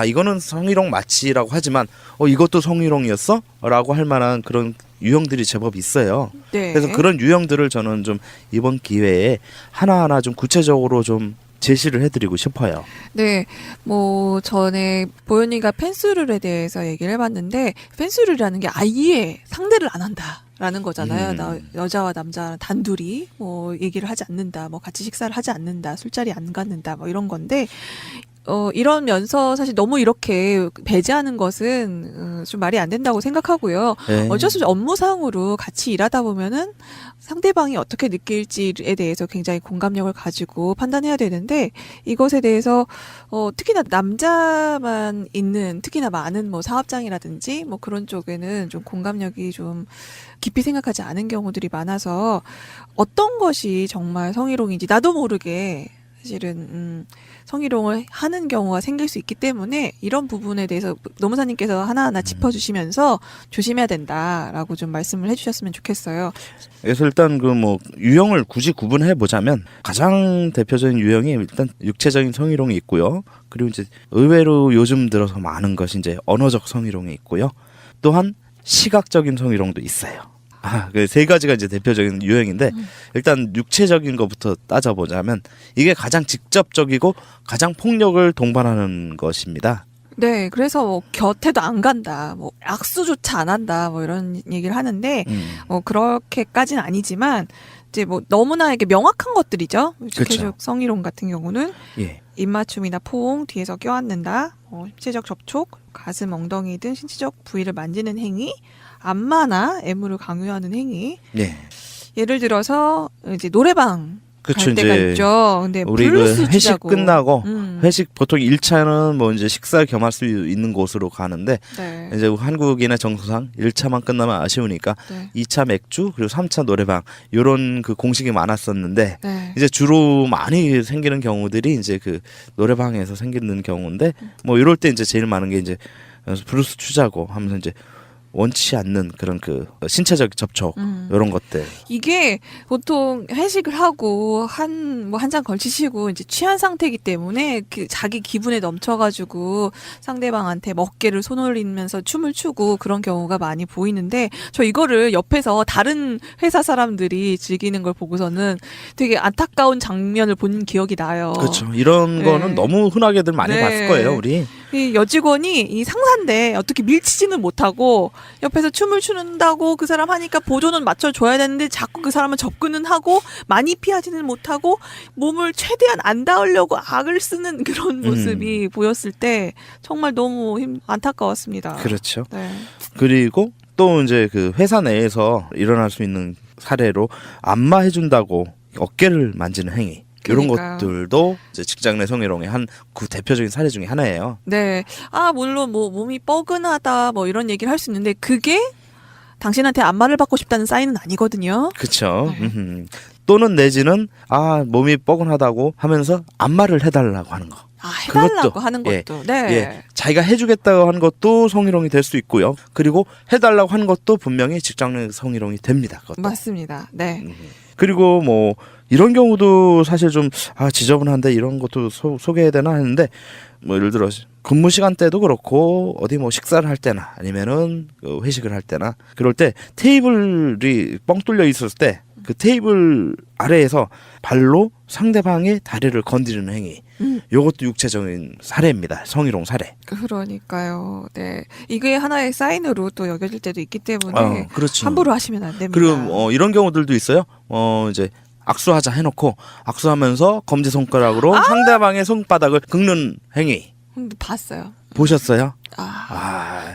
이거는 성희롱 맞지라고 하지만 이것도 성희롱이었어? 라고 할 만한 그런 유형들이 제법 있어요. 네. 그래서 그런 유형들을 저는 좀 이번 기회에 하나하나 좀 구체적으로 좀 제시를 해드리고 싶어요. 네, 뭐 전에 보현이가 펜스룰에 대해서 얘기를 해봤는데 펜스룰이라는 게 아예 상대를 안 한다라는 거잖아요. 여자와 남자 단둘이 뭐 얘기를 하지 않는다, 뭐 같이 식사를 하지 않는다, 술자리 안 갖는다, 뭐 이런 건데. 이러면서 사실 너무 이렇게 배제하는 것은 좀 말이 안 된다고 생각하고요. 네. 어쩔 수 없이 업무상으로 같이 일하다 보면은 상대방이 어떻게 느낄지에 대해서 굉장히 공감력을 가지고 판단해야 되는데 이것에 대해서 특히나 남자만 있는 특히나 많은 뭐 사업장이라든지 뭐 그런 쪽에는 좀 공감력이 좀 깊이 생각하지 않은 경우들이 많아서 어떤 것이 정말 성희롱인지 나도 모르게 사실은 성희롱을 하는 경우가 생길 수 있기 때문에 이런 부분에 대해서 노무사님께서 하나하나 짚어주시면서 조심해야 된다라고 좀 말씀을 해주셨으면 좋겠어요. 그래서 일단 그 뭐 유형을 굳이 구분해 보자면 가장 대표적인 유형이 일단 육체적인 성희롱이 있고요. 그리고 이제 의외로 요즘 들어서 많은 것이 이제 언어적 성희롱이 있고요. 또한 시각적인 성희롱도 있어요. 그 세 가지가 이제 대표적인 유형인데 일단 육체적인 것부터 따져보자면 이게 가장 직접적이고 가장 폭력을 동반하는 것입니다. 네, 그래서 뭐 곁에도 안 간다, 뭐 악수조차 안 한다, 뭐 이런 얘기를 하는데 그렇게까지는 아니지만 이제 뭐 너무나 이게 명확한 것들이죠. 육체적 성희롱 같은 경우는 입맞춤이나 포옹, 뒤에서 껴안는다, 신체적 접촉, 가슴, 엉덩이 등 신체적 부위를 만지는 행위, 안마나 애무를 강요하는 행위. 예를 들어서 이제 노래방 갈 때가 있죠. 근데 우리 블루스 그 회식 치자고. 끝나고 회식 보통 1차는 뭐 이제 식사 겸할 수 있는 곳으로 가는데 이제 한국인의 정서상 1차만 끝나면 아쉬우니까 2차 맥주 그리고 3차 노래방 요런 그 공식이 많았었는데 이제 주로 많이 생기는 경우들이 이제 그 노래방에서 생기는 경우인데 뭐 이럴 때 이제 제일 많은 게 이제 블루스 추자고 하면서 이제 원치 않는 그런 그 신체적 접촉 이런 것들. 이게 보통 회식을 하고 한 잔 걸치시고 이제 취한 상태이기 때문에 그 자기 기분에 넘쳐가지고 상대방한테 먹개를 손올리면서 춤을 추고 그런 경우가 많이 보이는데 저 이거를 옆에서 다른 회사 사람들이 즐기는 걸 보고서는 되게 안타까운 장면을 본 기억이 나요. 그렇죠. 이런 거는 너무 흔하게들 많이 봤을 거예요, 우리. 이 여직원이 이 상사인데 어떻게 밀치지는 못하고 옆에서 춤을 추는다고 그 사람 하니까 보조는 맞춰줘야 되는데 자꾸 그 사람은 접근은 하고 많이 피하지는 못하고 몸을 최대한 안 닿으려고 악을 쓰는 그런 모습이 보였을 때 정말 너무 안타까웠습니다. 그렇죠. 그리고 또 이제 그 회사 내에서 일어날 수 있는 사례로 안마해준다고 어깨를 만지는 행위. 이런 것들도 이제 직장 내 성희롱의 한 그 대표적인 사례 중에 하나예요. 네. 물론 뭐 몸이 뻐근하다 뭐 이런 얘기를 할 수 있는데 그게 당신한테 안마를 받고 싶다는 사인은 아니거든요. 그렇죠. 또는 내지는 몸이 뻐근하다고 하면서 안마를 해달라고 하는 거. 해달라고 하는 것도. 자기가 해주겠다고 하는 것도 성희롱이 될 수 있고요. 그리고 해달라고 하는 것도 분명히 직장 내 성희롱이 됩니다. 그것도. 맞습니다. 네. 그리고 뭐 이런 경우도 사실 좀 지저분한데 이런 것도 소개해야 되나 했는데 뭐 예를 들어 근무 시간 때도 그렇고 어디 뭐 식사를 할 때나 아니면은 회식을 할 때나 그럴 때 테이블이 뻥 뚫려 있었을 때 그 테이블 아래에서 발로 상대방의 다리를 건드리는 행위. 이것도 육체적인 사례입니다. 성희롱 사례. 그러니까요. 네. 이게 하나의 사인으로 또 여겨질 때도 있기 때문에 그렇죠. 함부로 하시면 안 됩니다. 그리고 이런 경우들도 있어요. 이제 악수하자 해놓고 악수하면서 검지손가락으로 상대방의 손바닥을 긁는 행위. 봤어요. 보셨어요?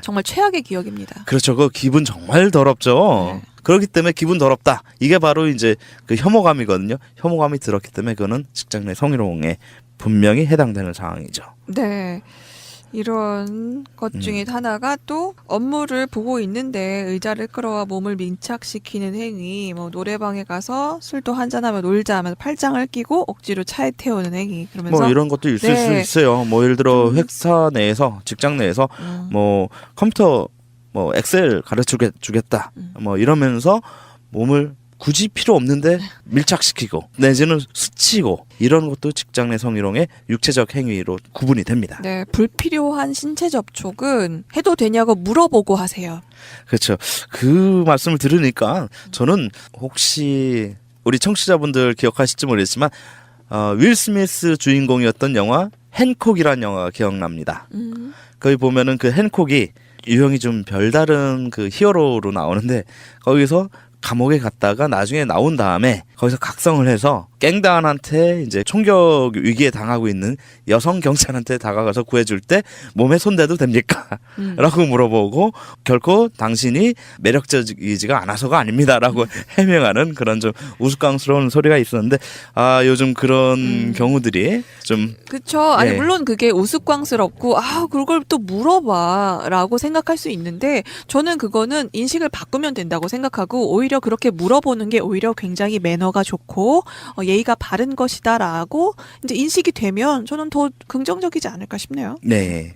정말 최악의 기억입니다. 그렇죠. 그 기분 정말 더럽죠. 그렇기 때문에 기분 더럽다. 이게 바로 이제 그 혐오감이거든요. 혐오감이 들었기 때문에 그거는 직장 내 성희롱에 분명히 해당되는 상황이죠. 네. 이런 것 중에 하나가 또 업무를 보고 있는데 의자를 끌어와 몸을 밀착시키는 행위, 뭐 노래방에 가서 술도 한잔하며 놀자 하면서 팔짱을 끼고 억지로 차에 태우는 행위. 그러면서 뭐 이런 것도 있을 수 있어요. 뭐 예를 들어 회사 내에서 직장 내에서 뭐 컴퓨터 뭐 엑셀 가르쳐주겠다 뭐 이러면서 몸을 굳이 필요 없는데 밀착시키고 내지는 스치고 이런 것도 직장 내 성희롱의 육체적 행위로 구분이 됩니다. 네, 불필요한 신체 접촉은 해도 되냐고 물어보고 하세요. 그렇죠. 그 말씀을 들으니까 저는 혹시 우리 청취자분들 기억하실지 모르겠지만 윌 스미스 주인공이었던 영화 핸콕이라는 영화가 기억납니다. 거기 보면은 그 핸콕이 유형이 좀 별다른 그 히어로로 나오는데 거기서 감옥에 갔다가 나중에 나온 다음에 거기서 각성을 해서 갱단한테 이제 총격 위기에 당하고 있는 여성 경찰한테 다가가서 구해줄 때 몸에 손대도 됩니까? 라고 물어보고 결코 당신이 매력적이지가 않아서가 아닙니다라고 해명하는 그런 좀 우스꽝스러운 소리가 있었는데 요즘 그런 경우들이 좀 그렇죠. 아니 물론 그게 우스꽝스럽고 그걸 또 물어봐라고 생각할 수 있는데 저는 그거는 인식을 바꾸면 된다고 생각하고 오히려 그렇게 물어보는 게 오히려 굉장히 매너가 좋고 예의가 바른 것이다라고 이제 인식이 되면 저는 더 긍정적이지 않을까 싶네요. 네.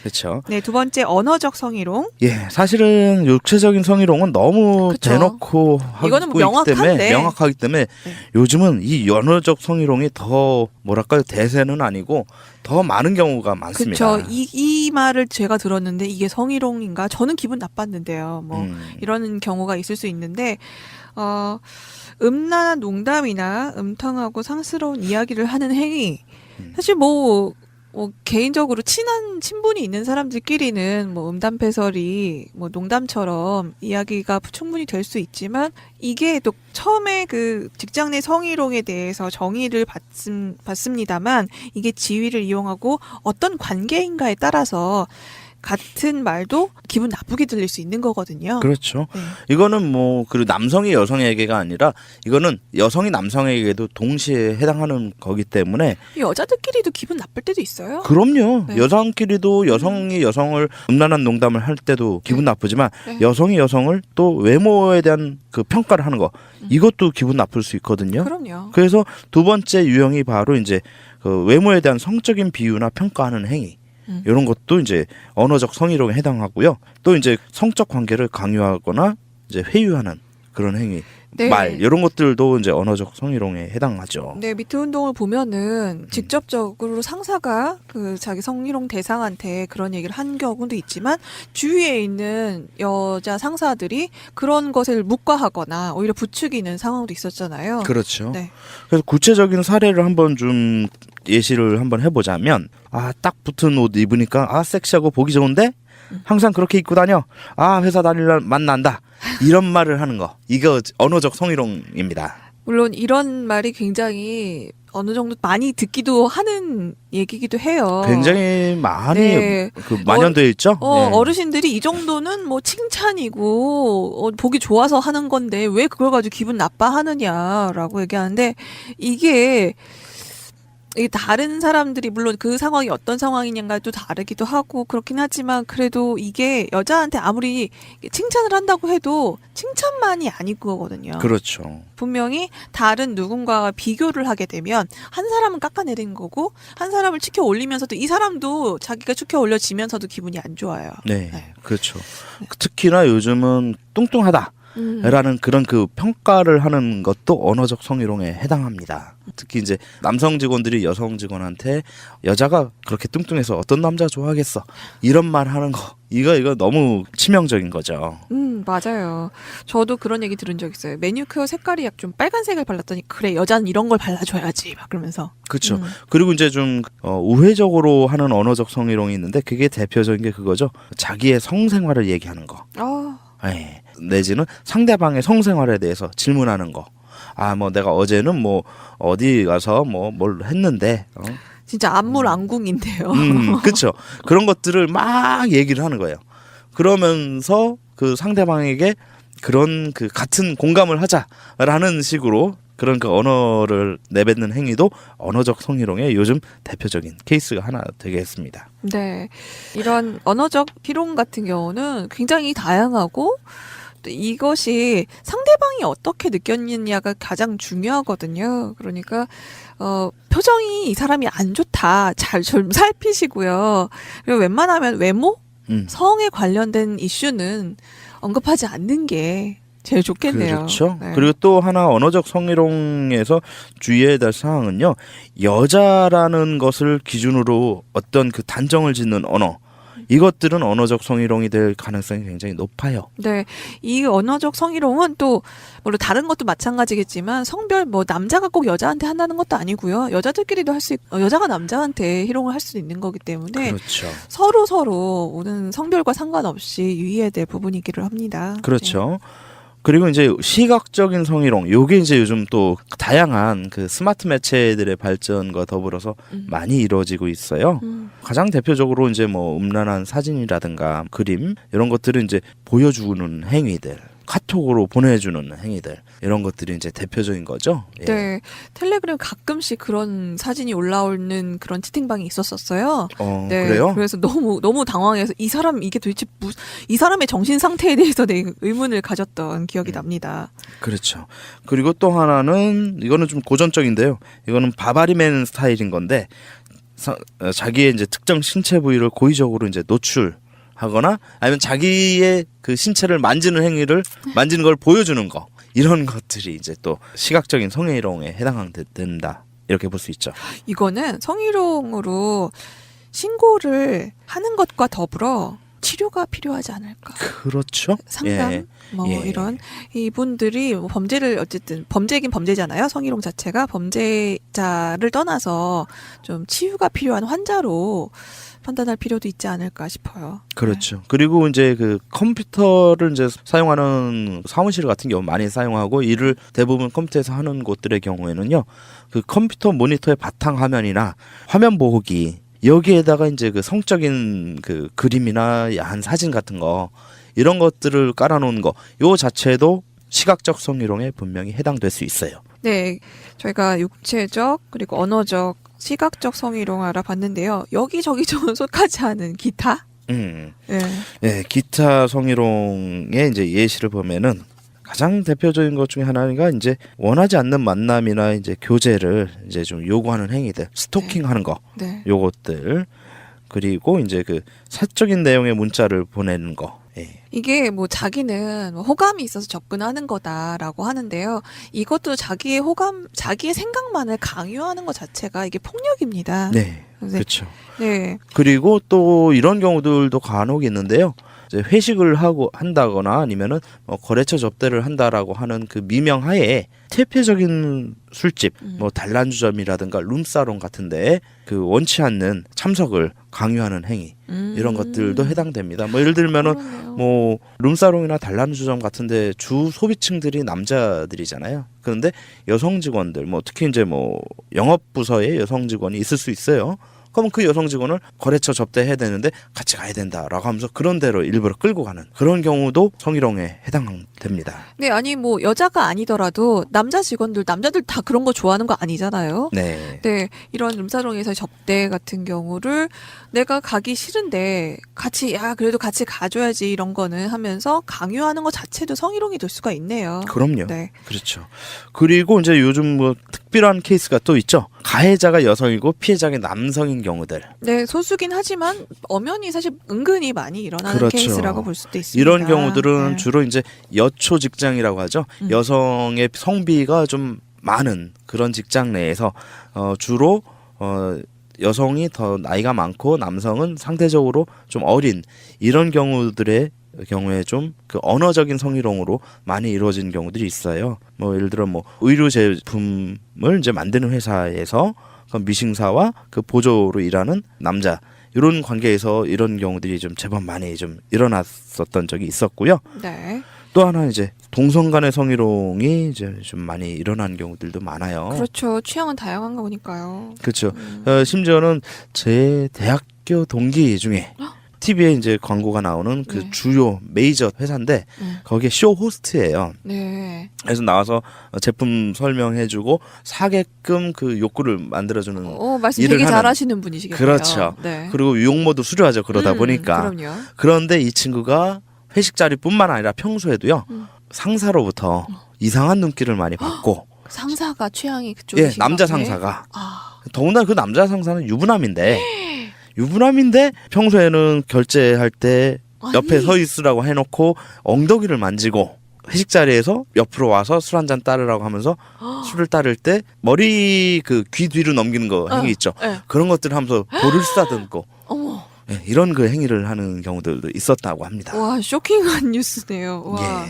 그렇죠. 네, 두 번째 언어적 성희롱. 예, 사실은 육체적인 성희롱은 너무 그쵸. 대놓고 하고 이거는 뭐 있기 때문에 명확한데. 명확하기 때문에 요즘은 이 언어적 성희롱이 더 뭐랄까요 대세는 아니고 더 많은 경우가 많습니다. 그렇죠. 이 말을 제가 들었는데 이게 성희롱인가? 저는 기분 나빴는데요. 뭐 이런 경우가 있을 수 있는데 음란한 농담이나 음탕하고 상스러운 이야기를 하는 행위. 사실 뭐 개인적으로 친한 친분이 있는 사람들끼리는 뭐 음담패설이 뭐 농담처럼 이야기가 충분히 될 수 있지만 이게 또 처음에 그 직장 내 성희롱에 대해서 정의를 받습니다만 이게 지위를 이용하고 어떤 관계인가에 따라서 같은 말도 기분 나쁘게 들릴 수 있는 거거든요. 그렇죠. 네. 이거는 뭐 그 남성이 여성에게가 아니라 이거는 여성이 남성에게도 동시에 해당하는 거기 때문에 여자들끼리도 기분 나쁠 때도 있어요. 그럼요. 네. 여성끼리도 여성이 여성을 음란한 농담을 할 때도 기분 나쁘지만 네. 여성이 여성을 또 외모에 대한 그 평가를 하는 거 이것도 기분 나쁠 수 있거든요. 그럼요. 그래서 두 번째 유형이 바로 이제 그 외모에 대한 성적인 비유나 평가하는 행위. 이런 것도 이제 언어적 성희롱에 해당하고요. 또 이제 성적 관계를 강요하거나 이제 회유하는 그런 행위, 네. 말 이런 것들도 이제 언어적 성희롱에 해당하죠. 네, 미투 운동을 보면은 직접적으로 상사가 그 자기 성희롱 대상한테 그런 얘기를 한 경우도 있지만 주위에 있는 여자 상사들이 그런 것을 묵과하거나 오히려 부추기는 상황도 있었잖아요. 그렇죠. 네. 그래서 구체적인 사례를 한번 좀 예시를 한번 해보자면 딱 붙은 옷 입으니까 섹시하고 보기 좋은데 항상 그렇게 입고 다녀. 회사 다닐 만난다. 이런 말을 하는 거. 이거 언어적 성희롱입니다. 물론 이런 말이 굉장히 어느 정도 많이 듣기도 하는 얘기기도 해요. 굉장히 많이 네. 만연되어 있죠. 네. 어르신들이 이 정도는 뭐 칭찬이고 보기 좋아서 하는 건데 왜 그걸 가지고 기분 나빠하느냐라고 얘기하는데 이게 다른 사람들이 물론 그 상황이 어떤 상황이냐가 또 다르기도 하고 그렇긴 하지만 그래도 이게 여자한테 아무리 칭찬을 한다고 해도 칭찬만이 아닌 거거든요. 그렇죠. 분명히 다른 누군가와 비교를 하게 되면 한 사람은 깎아내리는 거고 한 사람을 치켜 올리면서도 이 사람도 자기가 치켜 올려지면서도 기분이 안 좋아요. 네. 그렇죠. 특히나 요즘은 뚱뚱하다. 라는 그런 그 평가를 하는 것도 언어적 성희롱에 해당합니다. 특히 이제 남성 직원들이 여성 직원한테 여자가 그렇게 뚱뚱해서 어떤 남자 좋아하겠어 이런 말 하는 거 이거 너무 치명적인 거죠. 맞아요. 저도 그런 얘기 들은 적 있어요. 매니큐어 색깔이 약 좀 빨간색을 발랐더니 그래 여자는 이런 걸 발라줘야지 막 그러면서. 그렇죠. 그리고 이제 좀 우회적으로 하는 언어적 성희롱이 있는데 그게 대표적인 게 그거죠. 자기의 성생활을 얘기하는 거. 네. 내지는 상대방의 성생활에 대해서 질문하는 거. 뭐 내가 어제는 뭐 어디 가서 뭐 뭘 했는데. 진짜 안물안궁인데요. 그렇죠. 그런 것들을 막 얘기를 하는 거예요. 그러면서 그 상대방에게 그런 그 같은 공감을 하자라는 식으로 그런 그 언어를 내뱉는 행위도 언어적 성희롱의 요즘 대표적인 케이스가 하나 되겠습니다. 네. 이런 언어적 희롱 같은 경우는 굉장히 다양하고 이것이 상대방이 어떻게 느꼈느냐가 가장 중요하거든요. 그러니까 표정이 이 사람이 안 좋다. 좀 살피시고요. 그리고 웬만하면 외모, 성에 관련된 이슈는 언급하지 않는 게 제일 좋겠네요. 그렇죠. 네. 그리고 또 하나 언어적 성희롱에서 주의해야 될 사항은요. 여자라는 것을 기준으로 어떤 그 단정을 짓는 언어. 이것들은 언어적 성희롱이 될 가능성이 굉장히 높아요. 네, 이 언어적 성희롱은 또 물론 다른 것도 마찬가지겠지만 성별 뭐 남자가 꼭 여자한테 한다는 것도 아니고요. 여자들끼리도 할 수 있고 여자가 남자한테 희롱을 할 수도 있는 거기 때문에 그렇죠. 서로 오는 성별과 상관없이 유의해야 될 부분이기를 합니다. 그렇죠. 그리고 이제 시각적인 성희롱, 요게 이제 요즘 또 다양한 그 스마트 매체들의 발전과 더불어서 많이 이루어지고 있어요. 가장 대표적으로 이제 뭐 음란한 사진이라든가 그림 이런 것들을 이제 보여주는 행위들. 카톡으로 보내주는 행위들 이런 것들이 이제 대표적인 거죠. 예. 네, 텔레그램 가끔씩 그런 사진이 올라오는 그런 채팅방이 있었었어요. 네, 그래요? 그래서 너무 당황해서 이 사람 이게 도대체 이 사람의 정신 상태에 대해서 되게 의문을 가졌던 기억이 납니다. 그렇죠. 그리고 또 하나는 이거는 좀 고전적인데요. 이거는 바바리맨 스타일인 건데 자기의 이제 특정 신체 부위를 고의적으로 이제 노출하거나 아니면 자기의 그 신체를 만지는 행위를 만지는 걸 보여주는 거 이런 것들이 이제 또 시각적인 성희롱에 해당된다 이렇게 볼 수 있죠. 이거는 성희롱으로 신고를 하는 것과 더불어 치료가 필요하지 않을까. 그렇죠. 상담 이런 이분들이 범죄를 어쨌든 범죄긴 범죄잖아요. 성희롱 자체가 범죄자를 떠나서 좀 치유가 필요한 환자로 판단할 필요도 있지 않을까 싶어요. 그렇죠. 그리고 이제 그 컴퓨터를 이제 사용하는 사무실 같은 경우 많이 사용하고 일을 대부분 컴퓨터에서 하는 곳들의 경우에는요. 그 컴퓨터 모니터의 바탕 화면이나 화면 보호기 여기에다가 이제 그 성적인 그 그림이나 야한 사진 같은 거 이런 것들을 깔아놓은 거 요 자체도 시각적 성희롱에 분명히 해당될 수 있어요. 네, 저희가 육체적 그리고 언어적 시각적 성희롱 알아봤는데요. 여기저기 좀 속하지 않은 기타? 네, 기타 성희롱의 이제 예시를 보면은 가장 대표적인 것 중에 하나가 이제 원하지 않는 만남이나 이제 교제를 이제 좀 요구하는 행위들, 스토킹하는 거, 요것들 그리고 이제 그 사적인 내용의 문자를 보내는 거. 이게 뭐 자기는 호감이 있어서 접근하는 거다라고 하는데요. 이것도 자기의 생각만을 강요하는 것 자체가 이게 폭력입니다. 네, 그렇죠. 네. 그리고 또 이런 경우들도 간혹 있는데요. 이제 회식을 한다거나 아니면은 거래처 접대를 한다라고 하는 그 미명하에 대표적인 술집, 뭐 단란주점이라든가 룸사롱 같은데 그 원치 않는 참석을 강요하는 행위 이런 것들도 해당됩니다. 뭐 예를 들면은 뭐 룸사롱이나 단란주점 같은데 주 소비층들이 남자들이잖아요. 그런데 여성 직원들, 뭐 특히 이제 뭐 영업 부서에 여성 직원이 있을 수 있어요. 그럼 그 여성 직원을 거래처 접대해야 되는데 같이 가야 된다라고 하면서 그런 데로 일부러 끌고 가는 그런 경우도 성희롱에 해당됩니다. 네, 아니 뭐 여자가 아니더라도 남자들 다 그런 거 좋아하는 거 아니잖아요. 네. 네, 이런 룸사롱에서 접대 같은 경우를 내가 가기 싫은데 그래도 같이 가줘야지 이런 거는 하면서 강요하는 것 자체도 성희롱이 될 수가 있네요. 그럼요. 네. 그렇죠. 그리고 이제 요즘 뭐 특별한 케이스가 또 있죠. 가해자가 여성이고 피해자가 남성인 경우들. 네, 소수긴 하지만 엄연히 사실 은근히 많이 일어나는 그렇죠. 케이스라고 볼 수도 있습니다. 이런 경우들은 주로 이제 여초 직장이라고 하죠. 여성의 성비가 좀 많은 그런 직장 내에서 주로 여성이 더 나이가 많고 남성은 상대적으로 좀 어린 이런 경우들의 경우에 좀 그 언어적인 성희롱으로 많이 이루어진 경우들이 있어요. 뭐 예를 들어 뭐 의류 제품을 이제 만드는 회사에서 그 미싱사와 그 보조로 일하는 남자 이런 관계에서 이런 경우들이 좀 제법 많이 좀 일어났었던 적이 있었고요. 네. 또 하나 이제 동성 간의 성희롱이 이제 좀 많이 일어나는 경우들도 많아요. 그렇죠. 취향은 다양한 거니까요. 그렇죠. 심지어는 제 대학교 동기 중에 TV에 이제 광고가 나오는 그 주요 메이저 회사인데 거기에 쇼 호스트예요. 네. 그래서 나와서 제품 설명해주고 사게끔 그 욕구를 만들어주는 말씀 일을 되게 하는. 잘하시는 분이시겠네요. 그렇죠. 네. 그리고 유용모도 수료하죠. 그러다 보니까. 그럼요. 그런데 이 친구가 회식 자리뿐만 아니라 평소에도요 상사로부터 이상한 눈길을 많이 받고. 상사가 취향이 그쪽이신가요? 남자 상사가. 더군다나 그 남자 상사는 유부남인데 평소에는 결제할 때 옆에 서 있으라고 해놓고 엉덩이를 만지고 회식 자리에서 옆으로 와서 술 한잔 따르라고 하면서 술을 따를 때 머리 그 귀 뒤로 넘기는 거 행위 있죠. 그런 것들을 하면서 볼을 쓰다듬고 이런 그 행위를 하는 경우들도 있었다고 합니다. 와, 쇼킹한 뉴스네요. 와.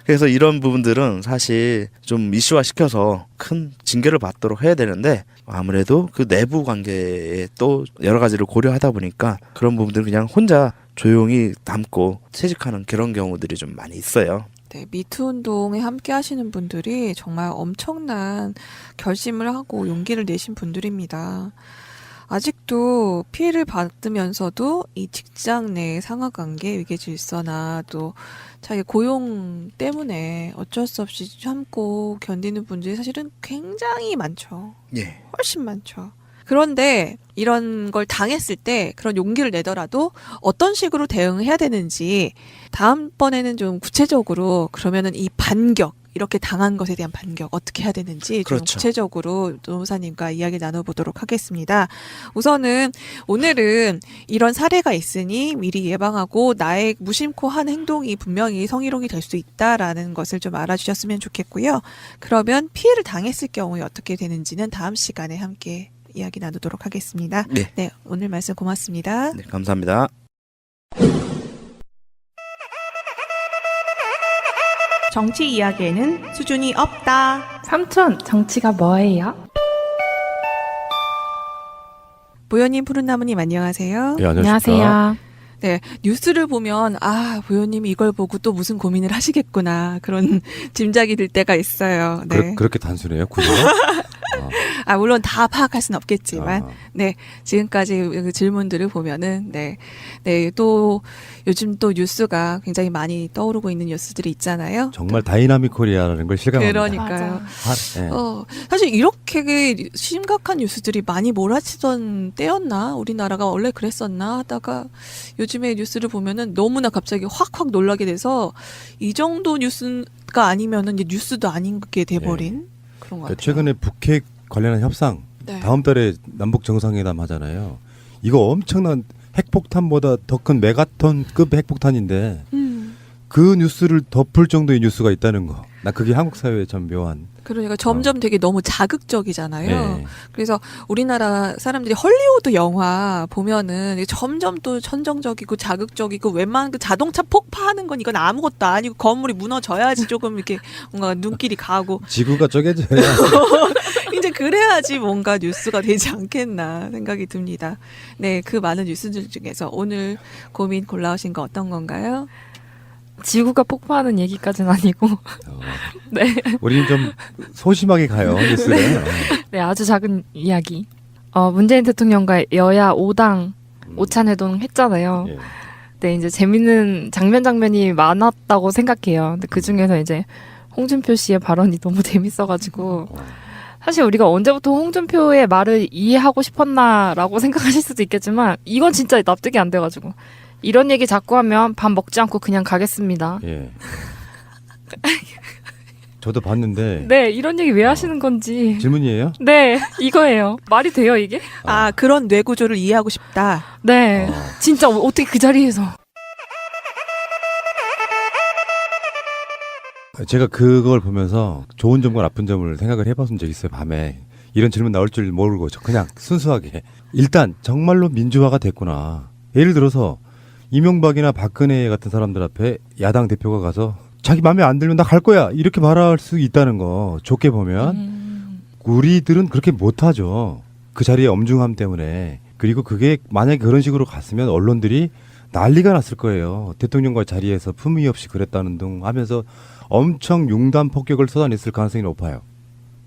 그래서 이런 부분들은 사실 좀 이슈화 시켜서 큰 징계를 받도록 해야 되는데 아무래도 그 내부 관계에 또 여러 가지를 고려하다 보니까 그런 부분들은 그냥 혼자 조용히 담고 채직하는 그런 경우들이 좀 많이 있어요. 네, 미투 운동에 함께 하시는 분들이 정말 엄청난 결심을 하고 용기를 내신 분들입니다. 아직도 피해를 받으면서도 이 직장 내 상하관계, 위계질서나 또 자기 고용 때문에 어쩔 수 없이 참고 견디는 분들이 사실은 굉장히 많죠. 예. 훨씬 많죠. 그런데 이런 걸 당했을 때 그런 용기를 내더라도 어떤 식으로 대응해야 되는지 다음번에는 좀 구체적으로 그러면은 이 반격, 이렇게 당한 것에 대한 반격 어떻게 해야 되는지 좀 그렇죠. 구체적으로 노무사님과 이야기 나눠보도록 하겠습니다. 우선은 오늘은 이런 사례가 있으니 미리 예방하고 나의 무심코 한 행동이 분명히 성희롱이 될 수 있다라는 것을 좀 알아주셨으면 좋겠고요. 그러면 피해를 당했을 경우에 어떻게 되는지는 다음 시간에 함께 이야기 나누도록 하겠습니다. 네. 오늘 말씀 고맙습니다. 네, 감사합니다. 정치 이야기에는 수준이 없다. 삼촌, 정치가 뭐예요? 보현님, 푸른나무님 안녕하세요. 네, 안녕하세요. 네, 뉴스를 보면 보현님이 이걸 보고 또 무슨 고민을 하시겠구나 그런 짐작이 들 때가 있어요. 네. 그렇게 단순해요, 구조가? 물론 다 파악할 수는 없겠지만, 네, 지금까지 질문들을 보면은, 또 요즘 또 뉴스가 굉장히 많이 떠오르고 있는 뉴스들이 있잖아요. 정말 다이나믹 코리아라는 걸 실감합니다. 그러니까요. 네. 사실 이렇게 심각한 뉴스들이 많이 몰아치던 때였나? 우리나라가 원래 그랬었나? 하다가 요즘에 뉴스를 보면은 너무나 갑자기 확 놀라게 돼서 이 정도 뉴스가 아니면은 이제 뉴스도 아닌 게 돼버린 그런 것 같아요. 최근에 북핵 관련한 협상, 네. 다음 달에 남북 정상회담 하잖아요. 이거 엄청난 핵폭탄보다 더 큰 메가톤급 핵폭탄인데 그 뉴스를 덮을 정도의 뉴스가 있다는 거. 나 그게 한국 사회의 참 묘한. 그러니까 점점 되게 너무 자극적이잖아요. 네. 그래서 우리나라 사람들이 헐리우드 영화 보면은 점점 또 천정적이고 자극적이고 웬만한 그 자동차 폭파하는 건 이건 아무것도 아니고 건물이 무너져야지 조금 이렇게 뭔가 눈길이 가고 지구가 쪼개져야 이제 그래야지 뭔가 뉴스가 되지 않겠나 생각이 듭니다. 네, 그 많은 뉴스들 중에서 오늘 고민 골라오신 거 어떤 건가요? 지구가 폭파하는 얘기까지는 아니고. 네. 우리는 좀 소심하게 가요, 뉴스를. 네, 아주 작은 이야기. 문재인 대통령과 여야 5당 오찬회동 했잖아요. 네, 이제 재밌는 장면이 많았다고 생각해요. 근데 그 중에서 이제 홍준표 씨의 발언이 너무 재밌어가지고. 사실 우리가 언제부터 홍준표의 말을 이해하고 싶었나라고 생각하실 수도 있겠지만 이건 진짜 납득이 안 돼가지고. 이런 얘기 자꾸 하면 밥 먹지 않고 그냥 가겠습니다. 예. 저도 봤는데. 네, 이런 얘기 왜 하시는 건지. 질문이에요? 네, 이거예요. 말이 돼요, 이게? 그런 뇌구조를 이해하고 싶다. 네, 진짜 어떻게 그 자리에서. 제가 그걸 보면서 좋은 점과 나쁜 점을 생각을 해봤던 적이 있어요, 밤에. 이런 질문 나올 줄 모르고 저 그냥 순수하게. 일단 정말로 민주화가 됐구나. 예를 들어서 이명박이나 박근혜 같은 사람들 앞에 야당 대표가 가서 자기 마음에 안 들면 나 갈 거야 이렇게 말할 수 있다는 거 좋게 보면 우리들은 그렇게 못하죠. 그 자리의 엄중함 때문에. 그리고 그게 만약에 그런 식으로 갔으면 언론들이 난리가 났을 거예요. 대통령과 자리에서 품위 없이 그랬다는 등 하면서 엄청 융단 폭격을 쏟아냈을 가능성이 높아요.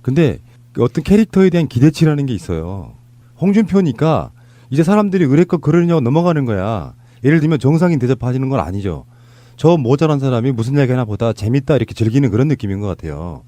근데 어떤 캐릭터에 대한 기대치라는 게 있어요. 홍준표니까 이제 사람들이 의뢰껏 그러냐고 넘어가는 거야. 예를 들면 정상인 대접하시는 건 아니죠. 저 모자란 사람이 무슨 이야기 하나 보다 재밌다 이렇게 즐기는 그런 느낌인 것 같아요.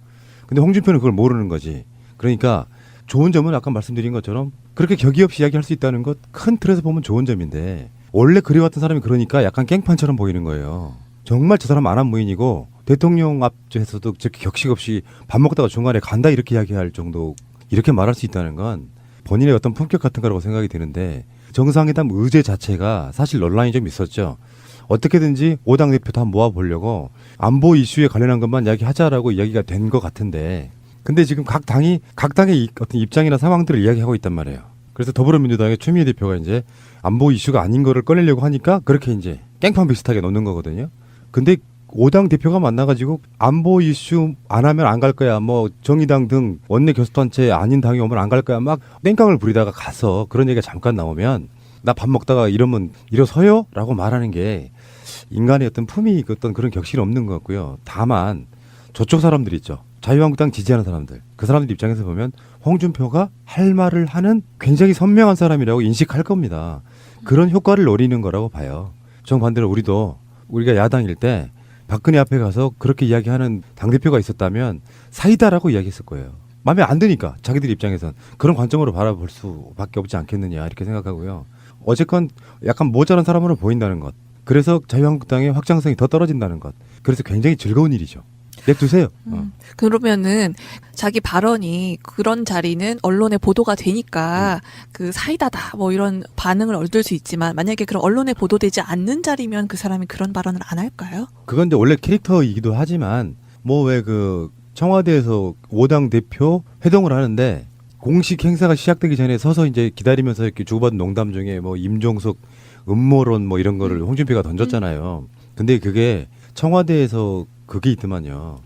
근데 홍준표는 그걸 모르는 거지. 그러니까 좋은 점은 아까 말씀드린 것처럼 그렇게 격의 없이 이야기할 수 있다는 것 큰 틀에서 보면 좋은 점인데 원래 그래왔던 사람이 그러니까 약간 깽판처럼 보이는 거예요. 정말 저 사람 안한무인이고 대통령 앞에서도 저렇게 격식 없이 밥 먹다가 중간에 간다 이렇게 이야기할 정도 이렇게 말할 수 있다는 건 본인의 어떤 품격 같은 거라고 생각이 드는데 정상회담 의제 자체가 사실 논란이 좀 있었죠. 어떻게든지 5당 대표 다 모아보려고 안보 이슈에 관련한 것만 이야기하자라고 이야기가 된 것 같은데 근데 지금 각 당의 어떤 입장이나 상황들을 이야기하고 있단 말이에요. 그래서 더불어민주당의 추미애 대표가 이제 안보 이슈가 아닌 거를 꺼내려고 하니까 그렇게 이제 깽판 비슷하게 놓는 거거든요. 근데 5당 대표가 만나가지고 안보 이슈 안 하면 안 갈 거야. 뭐 정의당 등 원내 교섭단체 아닌 당이 오면 안 갈 거야. 막 땡깡을 부리다가 가서 그런 얘기가 잠깐 나오면 나 밥 먹다가 이러면 일어서요? 라고 말하는 게 인간의 어떤 품위 어떤 그런 격실이 없는 것 같고요. 다만 저쪽 사람들 있죠. 자유한국당 지지하는 사람들, 그 사람들 입장에서 보면 홍준표가 할 말을 하는 굉장히 선명한 사람이라고 인식할 겁니다. 그런 효과를 노리는 거라고 봐요. 정반대로 우리가 야당일 때 박근혜 앞에 가서 그렇게 이야기하는 당대표가 있었다면 사이다라고 이야기했을 거예요. 마음에 안 드니까 자기들 입장에선 그런 관점으로 바라볼 수밖에 없지 않겠느냐 이렇게 생각하고요. 어쨌건 약간 모자란 사람으로 보인다는 것. 그래서 자유한국당의 확장성이 더 떨어진다는 것. 그래서 굉장히 즐거운 일이죠. 냅두세요. 그러면은 자기 발언이 그런 자리는 언론에 보도가 되니까 그 사이다다 뭐 이런 반응을 얻을 수 있지만 만약에 그런 언론에 보도되지 않는 자리면 그 사람이 그런 발언을 안 할까요? 그건 이제 원래 캐릭터이기도 하지만 뭐 왜 그 청와대에서 5당 대표 회동을 하는데 공식 행사가 시작되기 전에 서서 이제 기다리면서 이렇게 주고받은 농담 중에 뭐 임종석 음모론 뭐 이런 거를 홍준표가 던졌잖아요. 근데 그게 청와대에서 그게 있더만요.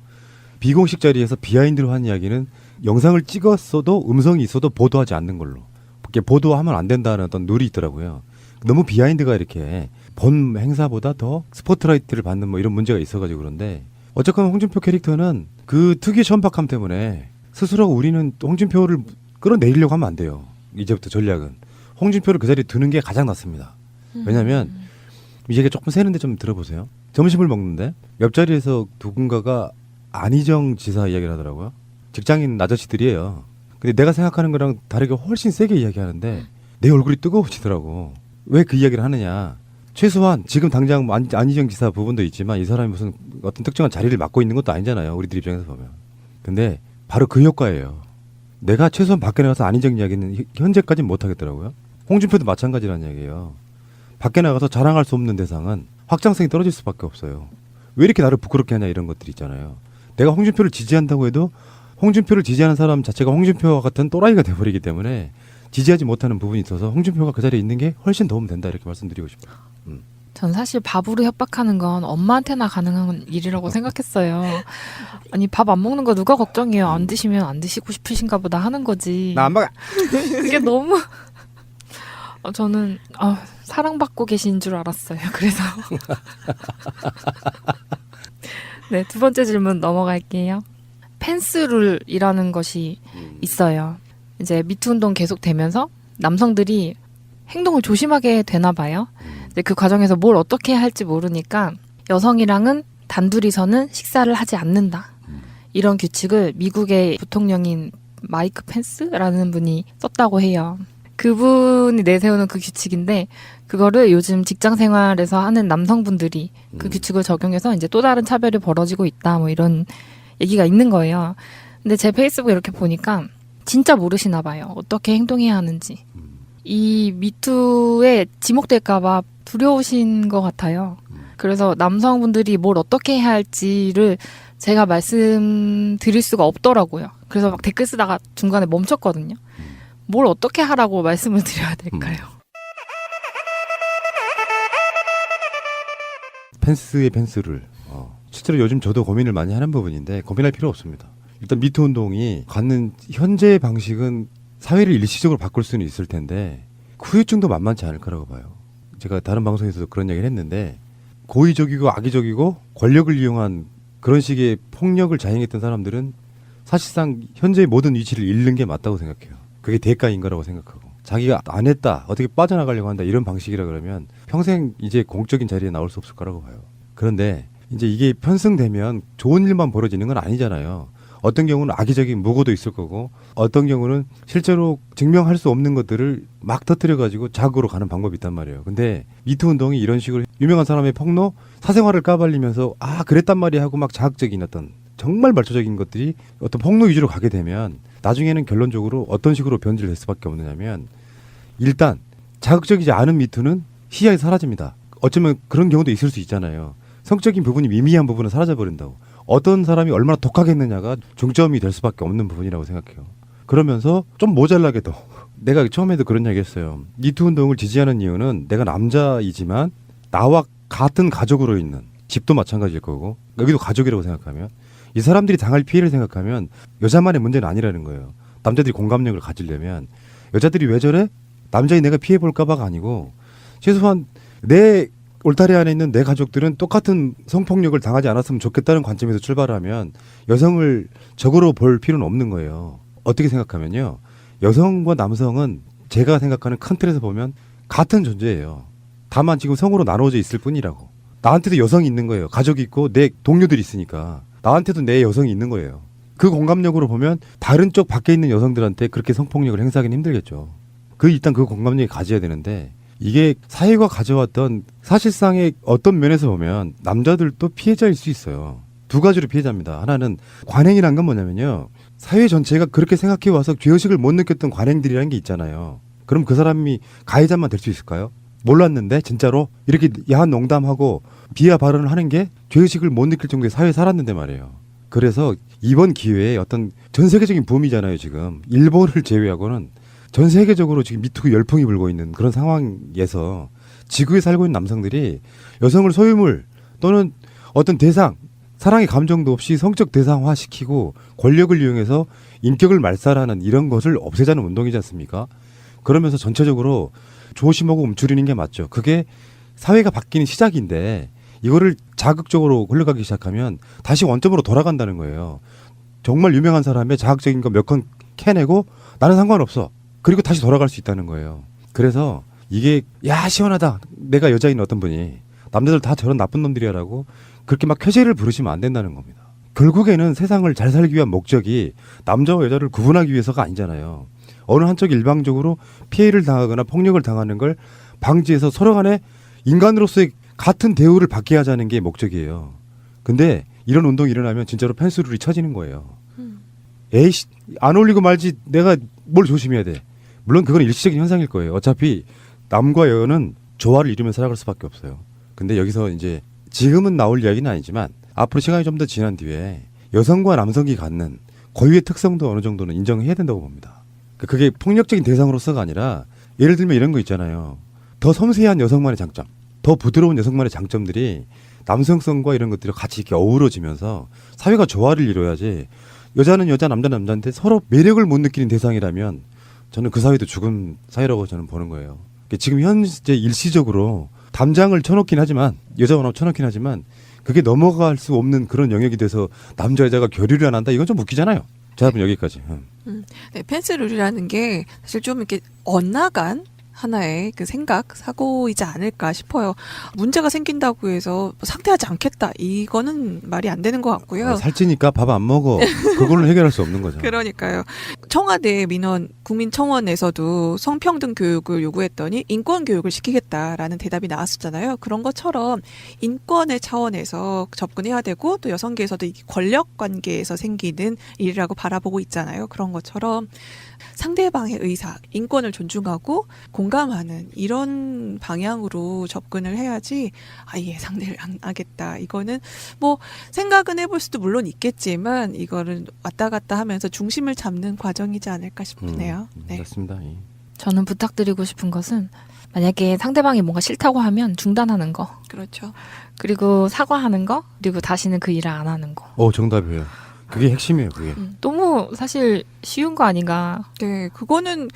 비공식 자리에서 비하인드로 한 이야기는 영상을 찍었어도 음성이 있어도 보도하지 않는 걸로. 이렇게 보도하면 안 된다는 어떤 룰이 있더라고요. 너무 비하인드가 이렇게 본 행사보다 더 스포트라이트를 받는 뭐 이런 문제가 있어가지고 그런데 어쨌건 홍준표 캐릭터는 그 특유의 천박함 때문에 스스로 우리는 홍준표를 끌어내리려고 하면 안 돼요. 이제부터 전략은. 홍준표를 그 자리에 두는 게 가장 낫습니다. 왜냐하면 이게 조금 새는데 좀 들어보세요. 점심을 먹는데 옆자리에서 누군가가 안희정 지사 이야기를 하더라고요. 직장인 아저씨들이에요. 근데 내가 생각하는 거랑 다르게 훨씬 세게 이야기하는데 내 얼굴이 뜨거워지더라고. 왜 그 이야기를 하느냐. 최소한 지금 당장 안희정 지사 부분도 있지만 이 사람이 무슨 어떤 특정한 자리를 맡고 있는 것도 아니잖아요. 우리들 입장에서 보면. 근데 바로 그 효과예요. 내가 최소한 밖에 나가서 안희정 이야기는 현재까지는 못하겠더라고요. 홍준표도 마찬가지라는 이야기예요. 밖에 나가서 자랑할 수 없는 대상은 확장성이 떨어질 수밖에 없어요. 왜 이렇게 나를 부끄럽게 하냐 이런 것들이 있잖아요. 내가 홍준표를 지지한다고 해도 홍준표를 지지하는 사람 자체가 홍준표와 같은 또라이가 돼버리기 때문에 지지하지 못하는 부분이 있어서 홍준표가 그 자리에 있는 게 훨씬 도움 된다 이렇게 말씀드리고 싶어요. 전 사실 밥으로 협박하는 건 엄마한테나 가능한 일이라고 생각했어요. 아니 밥 안 먹는 거 누가 걱정해요. 안 드시면 안 드시고 싶으신가 보다 하는 거지. 나 안 먹어. 그게 너무 저는 사랑받고 계신 줄 알았어요. 그래서 네, 두 번째 질문 넘어갈게요. 펜스룰이라는 것이 있어요. 이제 미투 운동 계속 되면서 남성들이 행동을 조심하게 되나 봐요. 근데 그 과정에서 뭘 어떻게 할지 모르니까 여성이랑은 단둘이서는 식사를 하지 않는다. 이런 규칙을 미국의 부통령인 마이크 펜스라는 분이 썼다고 해요. 그분이 내세우는 그 규칙인데 그거를 요즘 직장 생활에서 하는 남성분들이 그 규칙을 적용해서 이제 또 다른 차별이 벌어지고 있다 뭐 이런 얘기가 있는 거예요. 근데 제 페이스북 이렇게 보니까 진짜 모르시나 봐요. 어떻게 행동해야 하는지. 이 미투에 지목될까 봐 두려우신 것 같아요. 그래서 남성분들이 뭘 어떻게 해야 할지를 제가 말씀드릴 수가 없더라고요. 그래서 막 댓글 쓰다가 중간에 멈췄거든요. 뭘 어떻게 하라고 말씀을 드려야 될까요? 펜스의 펜스를 실제로 요즘 저도 고민을 많이 하는 부분인데 고민할 필요 없습니다. 일단 미투 운동이 갖는 현재의 방식은 사회를 일시적으로 바꿀 수는 있을 텐데 후유증도 만만치 않을 거라고 봐요. 제가 다른 방송에서도 그런 얘기를 했는데 고의적이고 악의적이고 권력을 이용한 그런 식의 폭력을 자행했던 사람들은 사실상 현재의 모든 위치를 잃는 게 맞다고 생각해요. 그게 대가인 거라고 생각하고 자기가 안 했다 어떻게 빠져나가려고 한다 이런 방식이라 그러면 평생 이제 공적인 자리에 나올 수 없을 거라고 봐요. 그런데 이제 이게 편승되면 좋은 일만 벌어지는 건 아니잖아요. 어떤 경우는 악의적인 무고도 있을 거고 어떤 경우는 실제로 증명할 수 없는 것들을 막 터뜨려가지고 자극으로 가는 방법이 있단 말이에요. 근데 미투 운동이 이런 식으로 유명한 사람의 폭로 사생활을 까발리면서 그랬단 말이야 하고 막 자극적인 어떤 정말 말초적인 것들이 어떤 폭로 위주로 가게 되면 나중에는 결론적으로 어떤 식으로 변질될 수밖에 없느냐면 일단 자극적이지 않은 미투는 시야에 사라집니다. 어쩌면 그런 경우도 있을 수 있잖아요. 성적인 부분이 미미한 부분은 사라져버린다고. 어떤 사람이 얼마나 독하겠느냐가 중점이 될 수밖에 없는 부분이라고 생각해요. 그러면서 좀 모자라게도 내가 처음에도 그런 얘기 했어요. 미투 운동을 지지하는 이유는 내가 남자이지만 나와 같은 가족으로 있는 집도 마찬가지일 거고 여기도 가족이라고 생각하면 이 사람들이 당할 피해를 생각하면 여자만의 문제는 아니라는 거예요. 남자들이 공감력을 가지려면 여자들이 왜 저래? 남자인 내가 피해볼까 봐가 아니고 최소한 내 울타리 안에 있는 내 가족들은 똑같은 성폭력을 당하지 않았으면 좋겠다는 관점에서 출발하면 여성을 적으로 볼 필요는 없는 거예요. 어떻게 생각하면요. 여성과 남성은 제가 생각하는 큰 틀에서 보면 같은 존재예요. 다만 지금 성으로 나눠져 있을 뿐이라고. 나한테도 여성이 있는 거예요. 가족이 있고 내 동료들이 있으니까. 나한테도 내 여성이 있는 거예요. 그 공감력으로 보면 다른 쪽 밖에 있는 여성들한테 그렇게 성폭력을 행사하기는 힘들겠죠. 일단 그 공감력이 가져야 되는데 이게 사회가 가져왔던 사실상의 어떤 면에서 보면 남자들도 피해자일 수 있어요. 두 가지로 피해자입니다. 하나는 관행이란 건 뭐냐면요. 사회 전체가 그렇게 생각해 와서 죄의식을 못 느꼈던 관행들이라는 게 있잖아요. 그럼 그 사람이 가해자만 될 수 있을까요? 몰랐는데 진짜로 이렇게 야한 농담하고 비하 발언을 하는 게 죄의식을 못 느낄 정도의 사회에 살았는데 말이에요. 그래서 이번 기회에 어떤 전 세계적인 붐이잖아요. 지금 일본을 제외하고는 전 세계적으로 지금 미투 열풍이 불고 있는 그런 상황에서 지구에 살고 있는 남성들이 여성을 소유물 또는 어떤 대상, 사랑의 감정도 없이 성적 대상화시키고 권력을 이용해서 인격을 말살하는 이런 것을 없애자는 운동이지 않습니까? 그러면서 전체적으로 조심하고 움츠리는 게 맞죠. 그게 사회가 바뀌는 시작인데 이거를 자극적으로 흘러가기 시작하면 다시 원점으로 돌아간다는 거예요. 정말 유명한 사람의 자극적인 거 몇 건 캐내고 나는 상관없어. 그리고 다시 돌아갈 수 있다는 거예요. 그래서 이게 야 시원하다. 내가 여자인 어떤 분이 남자들 다 저런 나쁜 놈들이야라고 그렇게 막 쾌재를 부르시면 안 된다는 겁니다. 결국에는 세상을 잘 살기 위한 목적이 남자와 여자를 구분하기 위해서가 아니잖아요. 어느 한쪽이 일방적으로 피해를 당하거나 폭력을 당하는 걸 방지해서 서로 간에 인간으로서의 같은 대우를 받게 하자는 게 목적이에요. 근데 이런 운동이 일어나면 진짜로 펜스룰이 쳐지는 거예요. 에이씨 안 어울리고 말지 내가 뭘 조심해야 돼. 물론 그건 일시적인 현상일 거예요. 어차피 남과 여는 조화를 이루며 살아갈 수밖에 없어요. 근데 여기서 이제 지금은 나올 이야기는 아니지만 앞으로 시간이 좀 더 지난 뒤에 여성과 남성이 갖는 고유의 특성도 어느 정도는 인정해야 된다고 봅니다. 그게 폭력적인 대상으로서가 아니라 예를 들면 이런 거 있잖아요. 더 섬세한 여성만의 장점, 더 부드러운 여성만의 장점들이 남성성과 이런 것들이 같이 이렇게 어우러지면서 사회가 조화를 이뤄야지 여자는 여자, 남자는 남자인데 서로 매력을 못 느끼는 대상이라면 저는 그 사회도 죽은 사회라고 저는 보는 거예요. 지금 현재 일시적으로 담장을 쳐놓긴 하지만 여자와 남자 쳐놓긴 하지만 그게 넘어갈 수 없는 그런 영역이 돼서 남자 여자가 교류를 안 한다. 이건 좀 웃기잖아요. 자, 여러분 여기까지. 네, 펜스룰이라는 게 사실 좀 이렇게 엇나간 하나의 그 생각, 사고이지 않을까 싶어요. 문제가 생긴다고 해서 상대하지 않겠다. 이거는 말이 안 되는 것 같고요. 살찌니까 밥 안 먹어. 그걸로 해결할 수 없는 거죠. 그러니까요. 청와대 민원 국민청원에서도 성평등 교육을 요구했더니 인권 교육을 시키겠다라는 대답이 나왔었잖아요. 그런 것처럼 인권의 차원에서 접근해야 되고 또 여성계에서도 이 권력 관계에서 생기는 일이라고 바라보고 있잖아요. 그런 것처럼 상대방의 의사, 인권을 존중하고 공감하는 이런 방향으로 접근을 해야지 아예 상대를 안 하겠다. 이거는 뭐 생각은 해볼 수도 물론 있겠지만 이거를 왔다 갔다 하면서 중심을 잡는 과정이지 않을까 싶네요. 네. 맞습니다. 저는 부탁드리고 싶은 것은 만약에 상대방이 뭔가 싫다고 하면 중단하는 거. 그렇죠. 그리고 사과하는 거. 그리고 다시는 그 일을 안 하는 거. 정답이에요. 그게 핵심이에요. 그게. 너무 사실 쉬운 거 아닌가. 네, 그거는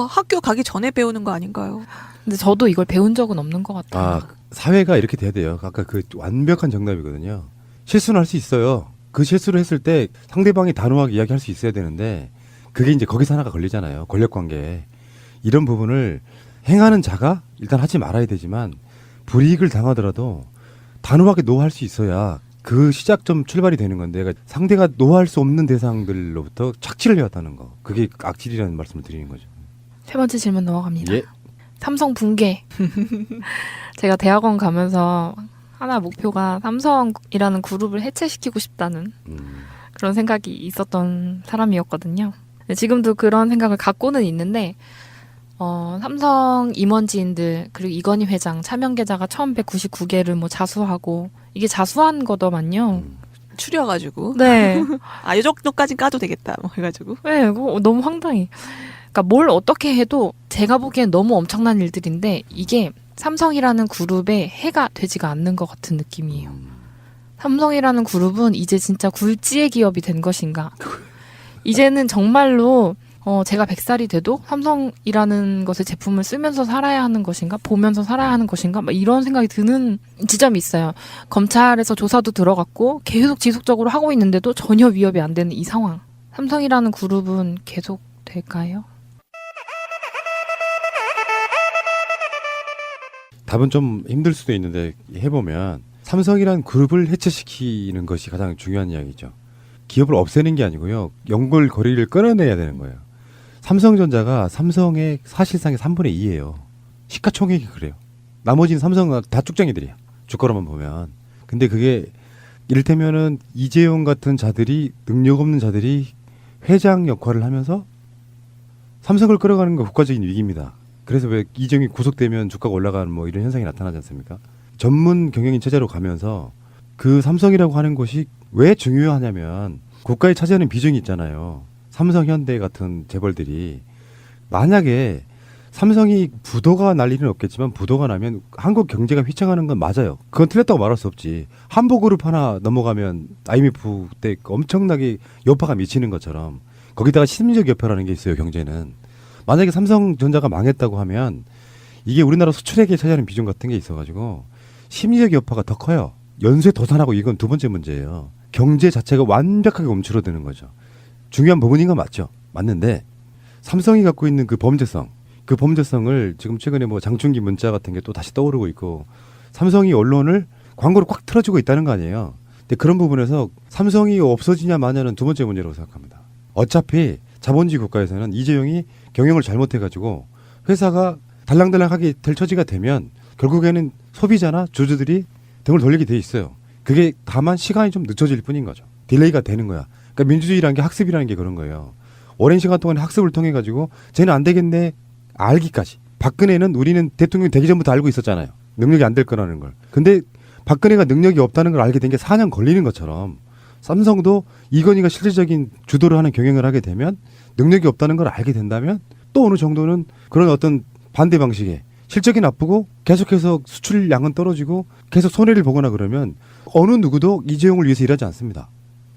학교 가기 전에 배우는 거 아닌가요? 근데 저도 이걸 배운 적은 없는 것 같아요. 사회가 이렇게 돼야 돼요. 아까 그 완벽한 정답이거든요. 실수는 할 수 있어요. 그 실수를 했을 때 상대방이 단호하게 이야기할 수 있어야 되는데 그게 이제 거기서 하나가 걸리잖아요. 권력관계. 이런 부분을 행하는 자가 일단 하지 말아야 되지만 불이익을 당하더라도 단호하게 노할 수 있어야 그 시작점 출발이 되는 건데 그러니까 상대가 노할 수 없는 대상들로부터 착취를 해왔다는 거. 그게 악질이라는 말씀을 드리는 거죠. 세 번째 질문 넘어갑니다. 예. 삼성 붕괴. 제가 대학원 가면서 하나 목표가 삼성이라는 그룹을 해체시키고 싶다는 그런 생각이 있었던 사람이었거든요. 지금도 그런 생각을 갖고는 있는데 삼성 임원진들 그리고 이건희 회장 차명 계좌가 1199개를 뭐 자수하고 이게 자수한 거더만요. 추려가지고. 네. 이 정도까지 까도 되겠다. 뭐 해가지고. 네, 그거 너무 황당해. 그러니까 뭘 어떻게 해도 제가 보기엔 너무 엄청난 일들인데 이게 삼성이라는 그룹에 해가 되지가 않는 것 같은 느낌이에요. 삼성이라는 그룹은 이제 진짜 굴지의 기업이 된 것인가? 이제는 정말로 제가 100살이 돼도 삼성이라는 것의 제품을 쓰면서 살아야 하는 것인가, 보면서 살아야 하는 것인가, 막 이런 생각이 드는 지점이 있어요. 검찰에서 조사도 들어갔고 계속 지속적으로 하고 있는데도 전혀 위협이 안 되는 이 상황. 삼성이라는 그룹은 계속 될까요? 답은 좀 힘들 수도 있는데 해보면 삼성이라는 그룹을 해체시키는 것이 가장 중요한 이야기죠. 기업을 없애는 게 아니고요. 연결고리를 끊어내야 되는 거예요. 삼성전자가 삼성의 사실상의 3분의 2예요. 시가총액이 그래요. 나머지는 삼성 다 쭉쟁이들이야. 주가로만 보면. 근데 그게 이를테면은 이재용 같은 자들이, 능력 없는 자들이 회장 역할을 하면서 삼성을 끌어가는 거 국가적인 위기입니다. 그래서 왜 이재용이 구속되면 주가가 올라가는 뭐 이런 현상이 나타나지 않습니까? 전문 경영인 체제로 가면서 그 삼성이라고 하는 곳이 왜 중요하냐면 국가에 차지하는 비중이 있잖아요. 삼성, 현대 같은 재벌들이 만약에 삼성이 부도가 날 일은 없겠지만 부도가 나면 한국 경제가 휘청하는 건 맞아요. 그건 틀렸다고 말할 수 없지. 한보그룹 하나 넘어가면 IMF 때 엄청나게 여파가 미치는 것처럼 거기다가 심리적 여파라는 게 있어요. 경제는. 만약에 삼성전자가 망했다고 하면 이게 우리나라 수출액에 차지하는 비중 같은 게 있어가지고 심리적 여파가 더 커요. 연쇄 도산하고 이건 두 번째 문제예요. 경제 자체가 완벽하게 움츠러드는 거죠. 중요한 부분인 건 맞죠. 맞는데 삼성이 갖고 있는 그 범죄성을 지금 최근에 뭐 장충기 문자 같은 게 또 다시 떠오르고 있고 삼성이 언론을 광고를 꽉 틀어주고 있다는 거 아니에요. 근데 그런 부분에서 삼성이 없어지냐 마냐는 두 번째 문제라고 생각합니다. 어차피 자본주의 국가에서는 이재용이 경영을 잘못해가지고 회사가 달랑달랑하게 될 처지가 되면 결국에는 소비자나 주주들이 등을 돌리게 돼 있어요. 그게 다만 시간이 좀 늦춰질 뿐인 거죠. 딜레이가 되는 거야. 그러니까 민주주의라는 게 학습이라는 게 그런 거예요. 오랜 시간 동안 학습을 통해 가지고 쟤는 안 되겠네 알기까지. 박근혜는 우리는 대통령이 되기 전부터 알고 있었잖아요. 능력이 안 될 거라는 걸. 근데 박근혜가 능력이 없다는 걸 알게 된 게 4년 걸리는 것처럼 삼성도 이건희가 실질적인 주도를 하는 경영을 하게 되면 능력이 없다는 걸 알게 된다면 또 어느 정도는 그런 어떤 반대 방식에 실적이 나쁘고 계속해서 수출량은 떨어지고 계속 손해를 보거나 그러면 어느 누구도 이재용을 위해서 일하지 않습니다.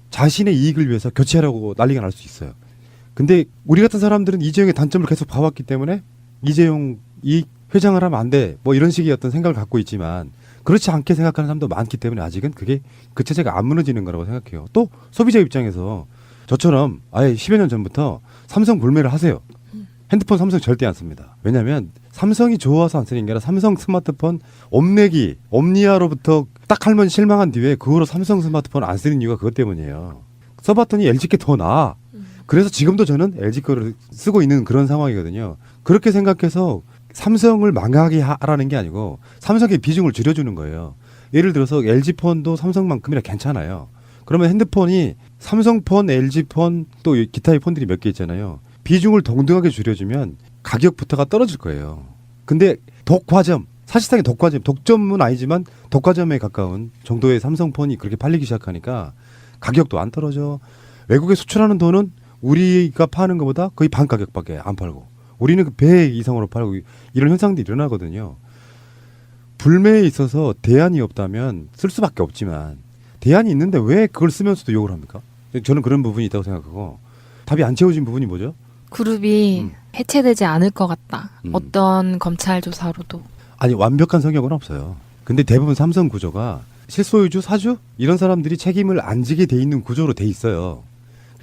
자신의 이익을 위해서 교체하려고 난리가 날 수 있어요. 근데 우리 같은 사람들은 이재용의 단점을 계속 봐왔기 때문에 이재용 이 회장을 하면 안 돼. 뭐 이런 식의 어떤 생각을 갖고 있지만 그렇지 않게 생각하는 사람도 많기 때문에 아직은 그게 그 체제가 안 무너지는 거라고 생각해요. 또 소비자 입장에서 저처럼 아예 10여 년 전부터 삼성 불매를 하세요. 핸드폰 삼성 절대 안 씁니다. 왜냐하면 삼성이 좋아서 안 쓰는 게 아니라 삼성 스마트폰 옴내기, 옴니아로부터 딱 할머니 실망한 뒤에 그 후로 삼성 스마트폰 안 쓰는 이유가 그것 때문이에요. 써봤더니 LG 게 더 나아. 그래서 지금도 저는 LG 거를 쓰고 있는 그런 상황이거든요. 그렇게 생각해서 삼성을 망하게 하라는 게 아니고 삼성의 비중을 줄여주는 거예요. 예를 들어서 LG폰도 삼성만큼이나 괜찮아요. 그러면 핸드폰이 삼성폰, LG폰 또 기타의 폰들이 몇 개 있잖아요. 비중을 동등하게 줄여주면 가격부터가 떨어질 거예요. 근데 독과점, 사실상의 독과점, 독점은 아니지만 독과점에 가까운 정도의 삼성폰이 그렇게 팔리기 시작하니까 가격도 안 떨어져. 외국에 수출하는 돈은 우리가 파는 것보다 거의 반 가격밖에 안 팔고 우리는 그 배 이상으로 팔고 이런 현상들이 일어나거든요. 불매에 있어서 대안이 없다면 쓸 수밖에 없지만 대안이 있는데 왜 그걸 쓰면서도 욕을 합니까? 저는 그런 부분이 있다고 생각하고 답이 안 채워진 부분이 뭐죠? 그룹이 해체되지 않을 것 같다. 어떤 검찰 조사로도. 아니 완벽한 성격은 없어요. 근데 대부분 삼성 구조가 실소유주, 사주 이런 사람들이 책임을 안 지게 돼 있는 구조로 돼 있어요.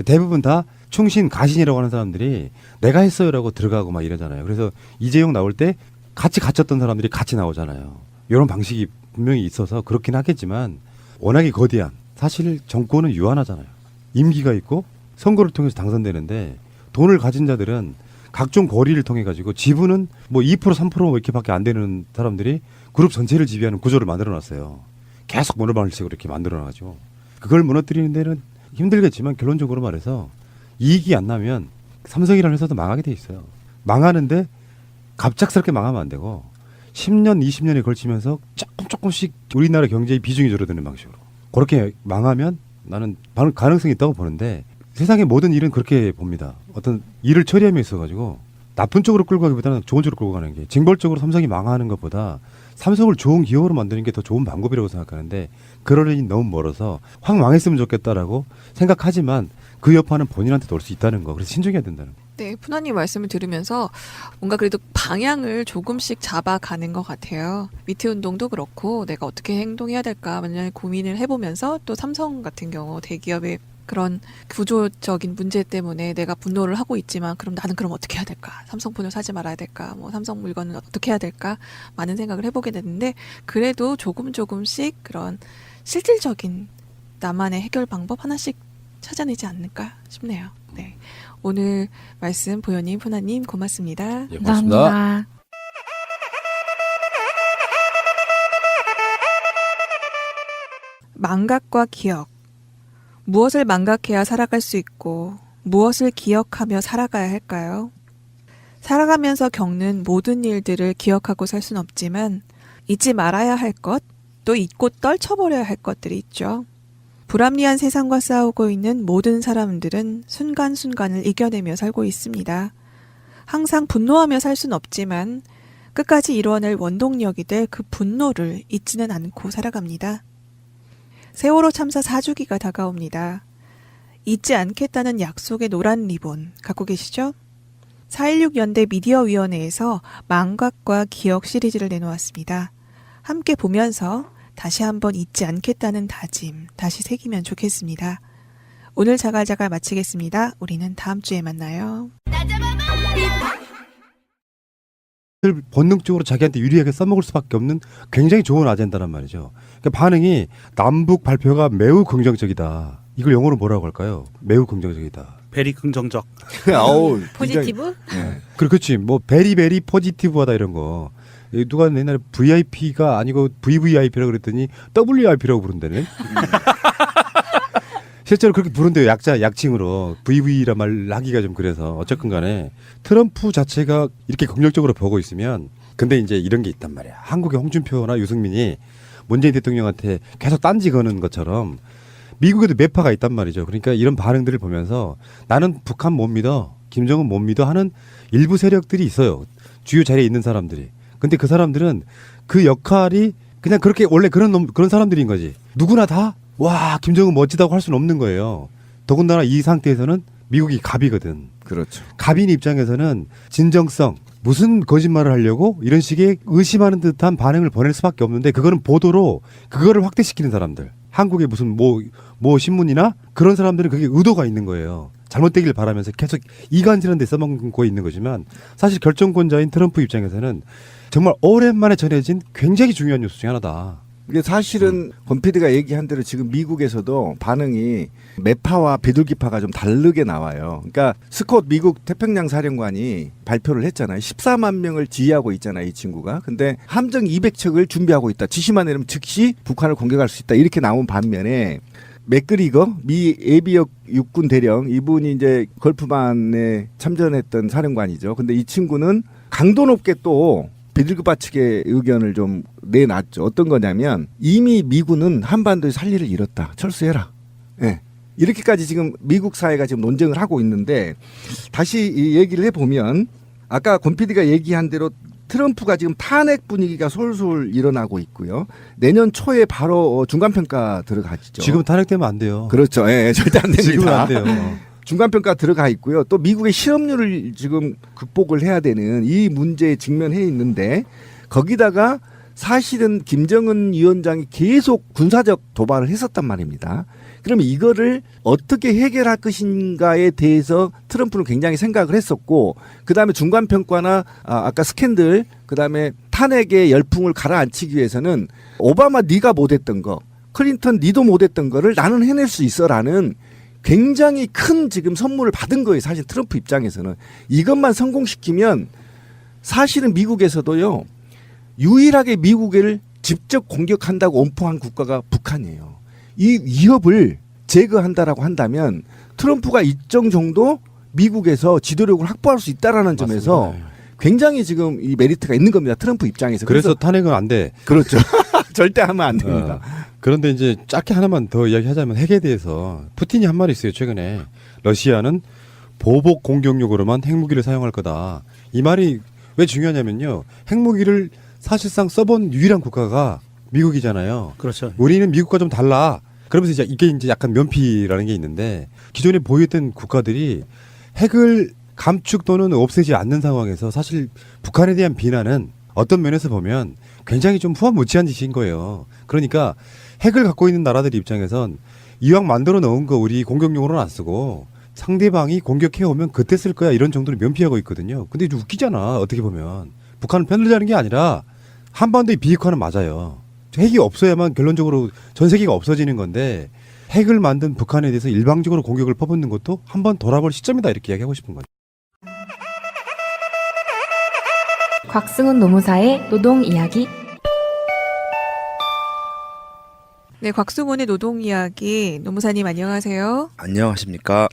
대부분 다 충신, 가신이라고 하는 사람들이 내가 했어요라고 들어가고 막 이러잖아요. 그래서 이재용 나올 때 같이 갇혔던 사람들이 같이 나오잖아요. 이런 방식이 분명히 있어서 그렇긴 하겠지만 워낙에 거대한 사실 정권은 유한하잖아요. 임기가 있고 선거를 통해서 당선되는데 돈을 가진 자들은 각종 거리를 통해 가지고 지분은 뭐 2% 3% 이렇게밖에 안 되는 사람들이 그룹 전체를 지배하는 구조를 만들어놨어요. 계속 모노방식으로 이렇게 만들어놔가지고 그걸 무너뜨리는 데는 힘들겠지만 결론적으로 말해서 이익이 안 나면 삼성이라는 회사도 망하게 돼 있어요. 망하는데 갑작스럽게 망하면 안 되고 10년, 20년에 걸치면서 조금씩 우리나라 경제의 비중이 줄어드는 방식으로 그렇게 망하면 나는 가능성이 있다고 보는데 세상의 모든 일은 그렇게 봅니다. 어떤 일을 처리함에 있어가지고 나쁜 쪽으로 끌고 가기보다는 좋은 쪽으로 끌고 가는 게 징벌적으로 삼성이 망하는 것보다 삼성을 좋은 기업으로 만드는 게 더 좋은 방법이라고 생각하는데 그럴 일이 너무 멀어서 확 망했으면 좋겠다라고 생각하지만 그 여파는 본인한테도 올 수 있다는 거. 그래서 신중해야 된다는 거. 네, 푸나님 말씀을 들으면서 뭔가 그래도 방향을 조금씩 잡아가는 것 같아요. 미투 운동도 그렇고 내가 어떻게 행동해야 될까 만약 고민을 해보면서 또 삼성 같은 경우 대기업의 그런 구조적인 문제 때문에 내가 분노를 하고 있지만 그럼 나는 그럼 어떻게 해야 될까? 삼성폰을 사지 말아야 될까? 뭐 삼성 물건은 어떻게 해야 될까? 많은 생각을 해보게 되는데 그래도 조금씩 그런 실질적인 나만의 해결 방법 하나씩 찾아내지 않을까 싶네요. 네. 오늘 말씀 보현님, 푸나님 고맙습니다. 예, 고맙습니다. 감사합니다. 망각과 기억. 무엇을 망각해야 살아갈 수 있고 무엇을 기억하며 살아가야 할까요? 살아가면서 겪는 모든 일들을 기억하고 살 순 없지만 잊지 말아야 할 것, 또 잊고 떨쳐버려야 할 것들이 있죠. 불합리한 세상과 싸우고 있는 모든 사람들은 순간순간을 이겨내며 살고 있습니다. 항상 분노하며 살 순 없지만 끝까지 이뤄낼 원동력이 될 그 분노를 잊지는 않고 살아갑니다. 세월호 참사 4주기가 다가옵니다. 잊지 않겠다는 약속의 노란 리본 갖고 계시죠? 4.16 연대 미디어위원회에서 망각과 기억 시리즈를 내놓았습니다. 함께 보면서 다시 한번 잊지 않겠다는 다짐 다시 새기면 좋겠습니다. 오늘 자갈자갈 마치겠습니다. 우리는 다음 주에 만나요. 본능적으로 자기한테 유리하게 써먹을 수밖에 없는 굉장히 좋은 아젠다란 말이죠. 그러니까 반응이 남북 발표가 매우 긍정적이다. 이걸 영어로 뭐라고 할까요? 매우 긍정적이다. 베리 긍정적. 포지티브? 네. 그렇지. 뭐 베리베리 포지티브하다 이런 거. 누가 옛날에 VIP가 아니고 VVIP라고 그랬더니 WIP라고 부른다네. 실제로 그렇게 부른대요. 약칭으로. VV란 말 하기가 좀 그래서. 어쨌든 간에 트럼프 자체가 이렇게 긍정적으로 보고 있으면 근데 이제 이런 게 있단 말이야. 한국의 홍준표나 유승민이 문재인 대통령한테 계속 딴지 거는 것처럼 미국에도 매파가 있단 말이죠. 그러니까 이런 반응들을 보면서 나는 북한 못 믿어. 김정은 못 믿어 하는 일부 세력들이 있어요. 주요 자리에 있는 사람들이. 근데 그 사람들은 그 역할이 그냥 그렇게 원래 그런 사람들인 거지. 누구나 다 와 김정은 멋지다고 할 수는 없는 거예요. 더군다나 이 상태에서는 미국이 갑이거든. 그렇죠. 갑인 입장에서는 진정성 무슨 거짓말을 하려고 이런 식의 의심하는 듯한 반응을 보낼 수밖에 없는데 그거는 보도로 그거를 확대시키는 사람들. 한국의 무슨 뭐 신문이나 그런 사람들은 그게 의도가 있는 거예요. 잘못되길 바라면서 계속 이간질한 데 써먹고 있는 거지만 사실 결정권자인 트럼프 입장에서는 정말 오랜만에 전해진 굉장히 중요한 뉴스 중에 하나다. 이게 사실은 권 PD가 얘기한 대로 지금 미국에서도 반응이 매파와 비둘기파가 좀 다르게 나와요. 그러니까 스콧 미국 태평양 사령관이 발표를 했잖아요. 14만 명을 지휘하고 있잖아요. 이 친구가. 근데 함정 200척을 준비하고 있다. 지시만 내리면 즉시 북한을 공격할 수 있다. 이렇게 나온 반면에 맥그리거 미 예비역 육군 대령 이분이 이제 걸프만에 참전했던 사령관이죠. 근데 이 친구는 강도 높게 또 비둘기파 측의 의견을 좀 내놨죠. 어떤 거냐면 이미 미군은 한반도에서 할 일을 잃었다. 철수해라. 예. 이렇게까지 지금 미국 사회가 지금 논쟁을 하고 있는데 다시 이 얘기를 해보면 아까 권 PD가 얘기한 대로 트럼프가 지금 탄핵 분위기가 솔솔 일어나고 있고요. 내년 초에 바로 중간평가 들어가죠. 지금 탄핵되면 안 돼요. 그렇죠. 예, 절대 안 됩니다. 지금은 안 돼요. 중간평가 들어가 있고요. 또 미국의 실업률을 지금 극복을 해야 되는 이 문제에 직면해 있는데 거기다가 사실은 김정은 위원장이 계속 군사적 도발을 했었단 말입니다. 그러면 이거를 어떻게 해결할 것인가에 대해서 트럼프는 굉장히 생각을 했었고 그다음에 중간평가나 아까 스캔들 그다음에 탄핵의 열풍을 가라앉히기 위해서는 오바마 네가 못했던 거 클린턴 니도 못했던 거를 나는 해낼 수 있어라는 굉장히 큰 지금 선물을 받은 거예요. 사실 트럼프 입장에서는. 이것만 성공시키면 사실은 미국에서도요. 유일하게 미국을 직접 공격한다고 엄포한 국가가 북한이에요. 이 위협을 제거한다라고 한다면 트럼프가 일정 정도 미국에서 지도력을 확보할 수 있다라는 점에서 맞습니다. 굉장히 지금 이 메리트가 있는 겁니다. 트럼프 입장에서. 그래서 탄핵은 안 돼. 그렇죠. 절대 하면 안 됩니다. 그런데 이제 짧게 하나만 더 이야기하자면 핵에 대해서 푸틴이 한 말이 있어요. 최근에 러시아는 보복 공격용으로만 핵무기를 사용할 거다. 이 말이 왜 중요하냐면요. 핵무기를 사실상 써본 유일한 국가가 미국이잖아요. 그렇죠. 우리는 미국과 좀 달라. 그러면서 이게 이제 약간 면피라는 게 있는데 기존에 보유했던 국가들이 핵을 감축 또는 없애지 않는 상황에서 사실 북한에 대한 비난은 어떤 면에서 보면 굉장히 좀 후한무치한 짓인 거예요. 그러니까 핵을 갖고 있는 나라들 입장에선 이왕 만들어 놓은 거 우리 공격용으로는 안 쓰고 상대방이 공격해오면 그때 쓸 거야 이런 정도로 면피하고 있거든요. 근데 좀 웃기잖아. 어떻게 보면. 북한은 편을 자는 게 아니라 한반도의 비핵화는 맞아요. 핵이 없어야만 결론적으로 전 세계가 없어지는 건데 핵을 만든 북한에 대해서 일방적으로 공격을 퍼붓는 것도 한번 돌아볼 시점이다 이렇게 이야기하고 싶은 거죠. 곽승훈 노무사의 노동 이야기. 네, 곽승훈의 노동 이야기. 노무사님 안녕하세요. 안녕하십니까?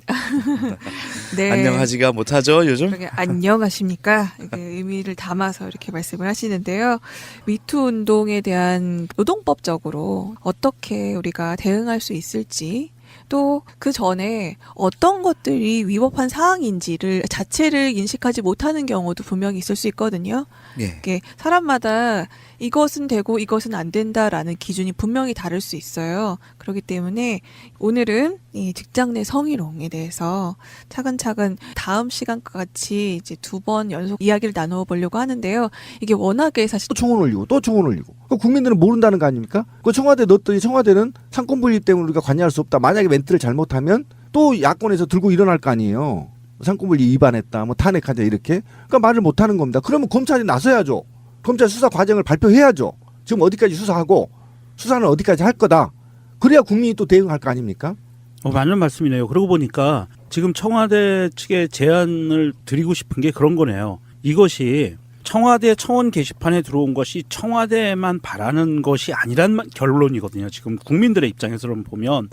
네. 안녕하지가 못하죠 요즘? 그러게, 안녕하십니까? 이렇게 의미를 담아서 이렇게 말씀을 하시는데요. 미투 운동에 대한 노동법적으로 어떻게 우리가 대응할 수 있을지, 또 그 전에 어떤 것들이 위법한 사항인지를 자체를 인식하지 못하는 경우도 분명히 있을 수 있거든요. 예. 이게 사람마다 이것은 되고 이것은 안 된다라는 기준이 분명히 다를 수 있어요. 그렇기 때문에 오늘은 이 직장 내 성희롱에 대해서 차근차근 다음 시간과 같이 이제 2번 연속 이야기를 나누어 보려고 하는데요. 이게 워낙에 사실 또 청원 올리고 또 청원 올리고. 그 국민들은 모른다는 거 아닙니까? 그 청와대 넣었더니 청와대는 상권 분립 때문에 우리가 관여할 수 없다. 만약에 멘트를 잘못하면 또 야권에서 들고 일어날 거 아니에요. 상권 분립 위반했다. 뭐 탄핵하자 이렇게. 그러니까 말을 못 하는 겁니다. 그러면 검찰이 나서야죠. 검찰 수사 과정을 발표해야죠. 지금 어디까지 수사하고 수사는 어디까지 할 거다. 그래야 국민이 또 대응할 거 아닙니까? 맞는 말씀이네요. 그러고 보니까 지금 청와대 측에 제안을 드리고 싶은 게 그런 거네요. 이것이 청와대 청원 게시판에 들어온 것이 청와대만 바라는 것이 아니란 결론이거든요. 지금 국민들의 입장에서는 보면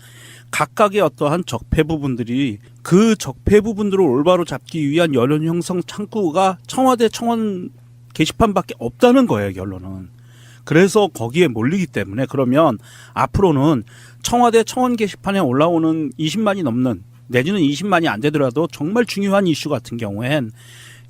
각각의 어떠한 적폐 부분들이 그 적폐 부분들을 올바로 잡기 위한 여론 형성 창구가 청와대 청원 게시판밖에 없다는 거예요, 결론은. 그래서 거기에 몰리기 때문에 그러면 앞으로는 청와대 청원 게시판에 올라오는 20만이 넘는 내지는 20만이 안 되더라도 정말 중요한 이슈 같은 경우엔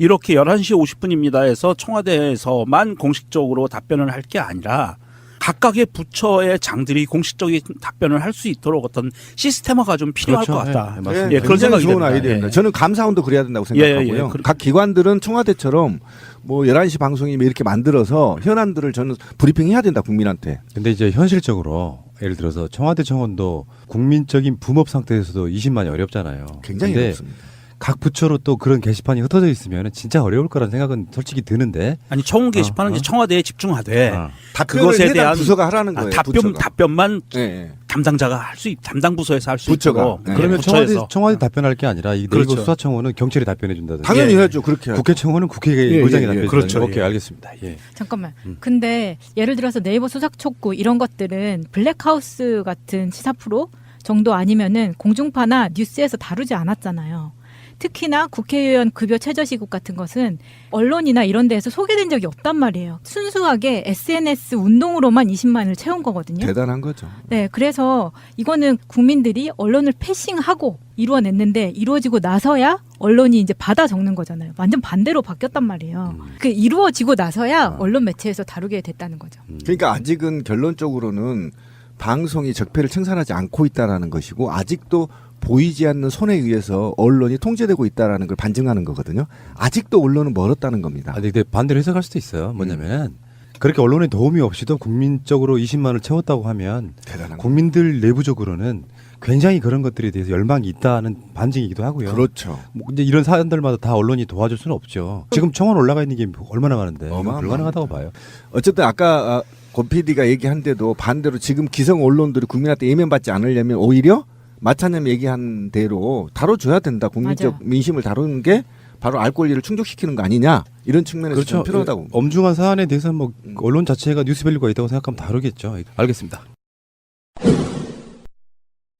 이렇게 11시 50분입니다 해서 청와대에서만 공식적으로 답변을 할 게 아니라 각각의 부처의 장들이 공식적인 답변을 할 수 있도록 어떤 시스템화가 좀 필요할 것 같다. 네, 예, 그런 생각이 좋은 아이디어입니다. 저는 감사원도 그래야 된다고 생각하고요. 각 기관들은 청와대처럼 뭐 11시 방송이 이렇게 만들어서 현안들을 저는 브리핑해야 된다 국민한테. 근데 이제 현실적으로 예를 들어서 청와대 청원도 국민적인 붐업 상태에서도 20만이 어렵잖아요. 굉장히 어렵습니다. 각 부처로 또 그런 게시판이 흩어져 있으면 진짜 어려울 거라는 생각은 솔직히 드는데. 아니 청원 게시판은 이제 청와대에 집중하되 그것에 대한 부서가 하라는 거예요. 답변만 담당자가 할 수 담당 부서에서 할 수 있도록. 그러면 청와대 답변할 게 아니라 이 네이버 수사청원은 경찰이 답변해 준다든지. 당연히 해야죠. 그렇게. 국회 청원은 국회의장이 답변해 준다. 그렇죠. 오케이 알겠습니다. 예. 잠깐만. 근데 예를 들어서 네이버 수사촉구 이런 것들은 블랙하우스 같은 시사 프로 정도 아니면은 공중파나 뉴스에서 다루지 않았잖아요. 특히나 국회의원 급여 최저시급 같은 것은 언론이나 이런 데에서 소개된 적이 없단 말이에요. 순수하게 SNS 운동으로만 20만을 채운 거거든요. 대단한 거죠. 네, 그래서 이거는 국민들이 언론을 패싱하고 이루어냈는데 이루어지고 나서야 언론이 이제 받아 적는 거잖아요. 완전 반대로 바뀌었단 말이에요. 그 이루어지고 나서야 언론 매체에서 다루게 됐다는 거죠. 그러니까 아직은 결론적으로는 방송이 적폐를 청산하지 않고 있다라는 것이고 아직도 보이지 않는 손에 의해서 언론이 통제되고 있다라는 걸 반증하는 거거든요. 아직도 언론은 멀었다는 겁니다. 근데 반대로 해석할 수도 있어요. 뭐냐면 그렇게 언론의 도움이 없이도 국민적으로 20만을 채웠다고 하면 국민들 내부적으로는 굉장히 그런 것들에 대해서 열망이 있다는 반증이기도 하고요. 그렇죠. 뭐 이제 이런 사안들마다 다 언론이 도와줄 수는 없죠. 지금 청원 올라가 있는 게 얼마나 많은데 불가능하다고 봐요. 어쨌든 아까 권 PD가 얘기한 데도 반대로 지금 기성 언론들이 국민한테 예면받지 않으려면 오히려 마차님 얘기한 대로 다뤄줘야 된다. 국민적 맞아. 민심을 다루는 게 바로 알 권리를 충족시키는 거 아니냐. 이런 측면에서 그렇죠. 필요하다고. 엄중한 사안에 대해서는 뭐 언론 자체가 뉴스밸류가 있다고 생각하면 다르겠죠. 알겠습니다.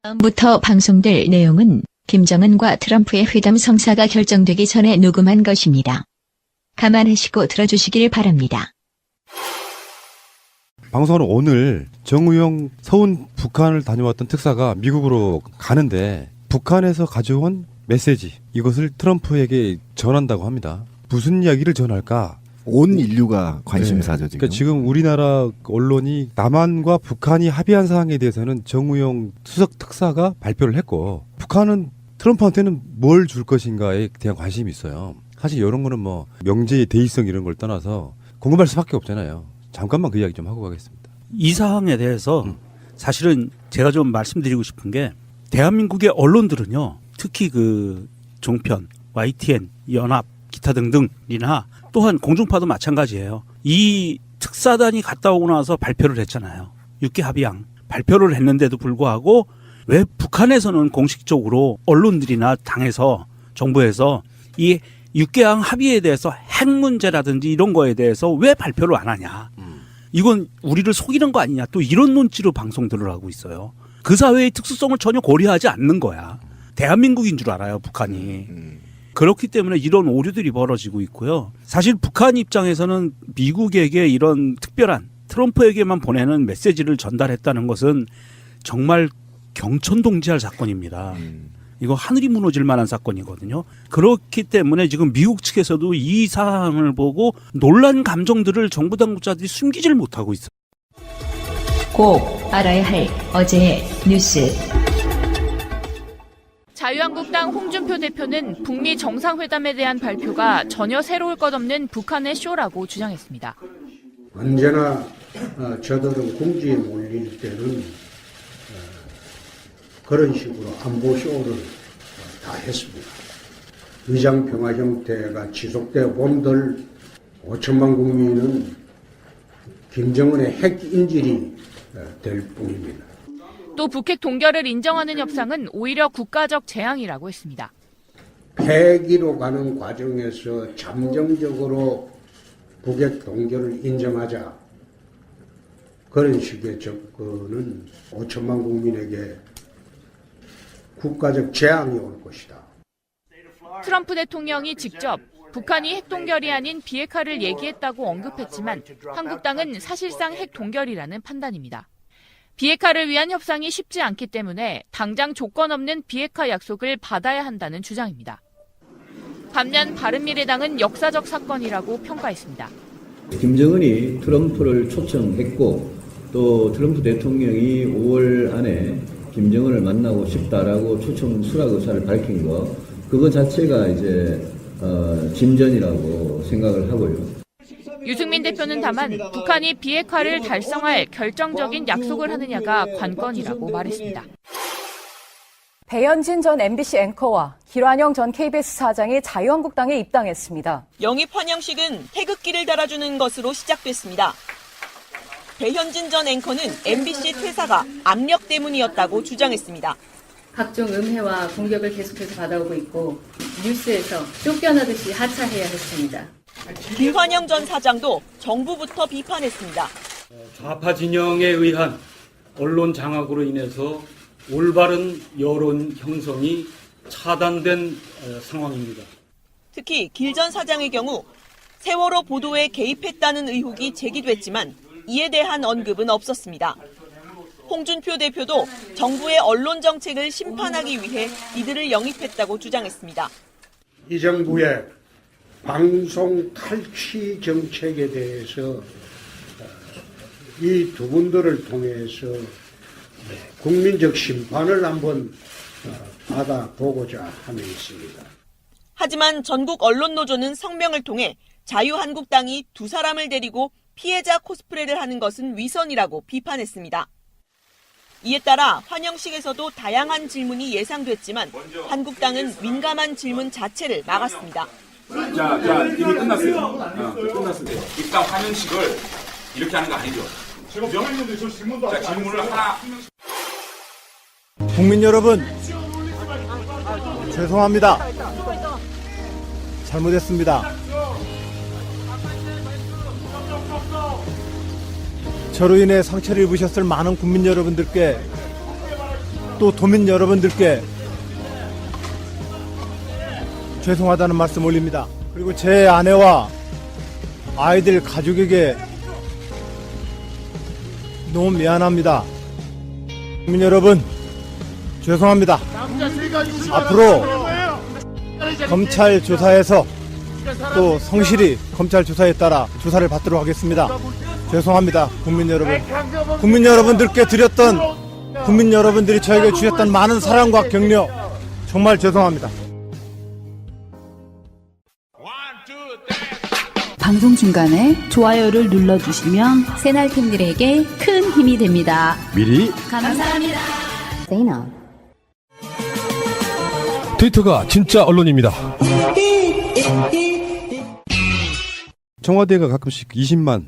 다음부터 방송될 내용은 김정은과 트럼프의 회담 성사가 결정되기 전에 녹음한 것입니다. 감안하시고 들어주시길 바랍니다. 방송은 오늘 정우영 서훈 북한을 다녀왔던 특사가 미국으로 가는데 북한에서 가져온 메시지 이것을 트럼프에게 전한다고 합니다. 무슨 이야기를 전할까? 온 인류가 관심사죠. 지금. 그러니까 지금 우리나라 언론이 남한과 북한이 합의한 사항에 대해서는 정우영 수석 특사가 발표를 했고 북한은 트럼프한테는 뭘 줄 것인가에 대한 관심이 있어요. 사실 이런 거는 뭐 명제의 대의성 이런 걸 떠나서 궁금할 수밖에 없잖아요. 잠깐만 그 이야기 좀 하고 가겠습니다. 이 사항에 대해서 사실은 제가 좀 말씀드리고 싶은 게 대한민국의 언론들은요. 특히 그 종편, YTN, 연합, 기타 등등이나 또한 공중파도 마찬가지예요. 이 특사단이 갔다 오고 나서 발표를 했잖아요. 6개 합의안 발표를 했는데도 불구하고 왜 북한에서는 공식적으로 언론들이나 당에서 정부에서 이 6개항 합의에 대해서 핵 문제라든지 이런 거에 대해서 왜 발표를 안 하냐. 이건 우리를 속이는 거 아니냐. 또 이런 논지로 방송들을 하고 있어요. 그 사회의 특수성을 전혀 고려하지 않는 거야. 대한민국인 줄 알아요, 북한이. 그렇기 때문에 이런 오류들이 벌어지고 있고요. 사실 북한 입장에서는 미국에게 이런 특별한 트럼프에게만 보내는 메시지를 전달했다는 것은 정말 경천동지할 사건입니다. 이거 하늘이 무너질 만한 사건이거든요. 그렇기 때문에 지금 미국 측에서도 이 사안을 보고 놀란 감정들을 정부 당국자들이 숨기질 못하고 있어요. 꼭 알아야 할 어제의 뉴스. 자유한국당 홍준표 대표는 북미 정상회담에 대한 발표가 전혀 새로울 것 없는 북한의 쇼라고 주장했습니다. 언제나 저들은 궁지에 몰릴 때는 그런 식으로 안보쇼를 다 했습니다. 위장평화 형태가 지속되어 본들 5천만 국민은 김정은의 핵 인질이 될 뿐입니다. 또 북핵 동결을 인정하는 협상은 오히려 국가적 재앙이라고 했습니다. 폐기로 가는 과정에서 잠정적으로 북핵 동결을 인정하자. 그런 식의 접근은 5천만 국민에게 국가적 재앙이 올 것이다. 트럼프 대통령이 직접 북한이 핵 동결이 아닌 비핵화를 얘기했다고 언급했지만 한국당은 사실상 핵 동결이라는 판단입니다. 비핵화를 위한 협상이 쉽지 않기 때문에 당장 조건 없는 비핵화 약속을 받아야 한다는 주장입니다. 반면 바른미래당은 역사적 사건이라고 평가했습니다. 김정은이 트럼프를 초청했고 또 트럼프 대통령이 5월 안에 김정은을 만나고 싶다라고 초청 수락 의사를 밝힌 거 그거 자체가 이제 진전이라고 생각을 하고요. 유승민 대표는 다만 북한이 비핵화를 달성할 결정적인 약속을 하느냐가 관건이라고 말했습니다. 배현진 전 MBC 앵커와 길환영 전 KBS 사장이 자유한국당에 입당했습니다. 영입 환영식은 태극기를 달아주는 것으로 시작됐습니다. 배현진 전 앵커는 MBC 퇴사가 압력 때문이었다고 주장했습니다. 각종 음해와 공격을 계속해서 받아오고 있고 뉴스에서 쫓겨나듯이 하차해야 했습니다. 길환영 전 사장도 정부부터 비판했습니다. 좌파 진영에 의한 언론 장악으로 인해서 올바른 여론 형성이 차단된 상황입니다. 특히 길 전 사장의 경우 세월호 보도에 개입했다는 의혹이 제기됐지만 이에 대한 언급은 없었습니다. 홍준표 대표도 정부의 언론 정책을 심판하기 위해 이들을 영입했다고 주장했습니다. 이 정부의 방송 탈취 정책에 대해서 이 두 분들을 통해서 국민적 심판을 한번 받아보고자 하며 있습니다. 하지만 전국 언론노조는 성명을 통해 자유한국당이 두 사람을 데리고 피해자 코스프레를 하는 것은 위선이라고 비판했습니다. 이에 따라 환영식에서도 다양한 질문이 예상됐지만 한국당은 민감한 질문 자체를 막았습니다. 자, 이미 끝났어요. 끝났습니다. 입당 환영식을 이렇게 하는 거 아니죠? 자, 질문을 하나. 국민 여러분, 죄송합니다. 잘못했습니다. 저로 인해 상처를 입으셨을 많은 국민 여러분들께 또 도민 여러분들께 죄송하다는 말씀 올립니다. 그리고 제 아내와 아이들 가족에게 너무 미안합니다. 국민 여러분, 죄송합니다. 앞으로 검찰 조사에서 또 성실히 검찰 조사에 따라 조사를 받도록 하겠습니다. 죄송합니다. 국민 여러분. 국민 여러분들께 드렸던, 국민 여러분들이 저에게 주셨던 많은 사랑과 격려 정말 죄송합니다. 방송 중간에 좋아요를 눌러주시면 새날팀들에게 큰 힘이 됩니다. 미리 감사합니다. 트위터가 진짜 언론입니다. 청와대가 가끔씩 20만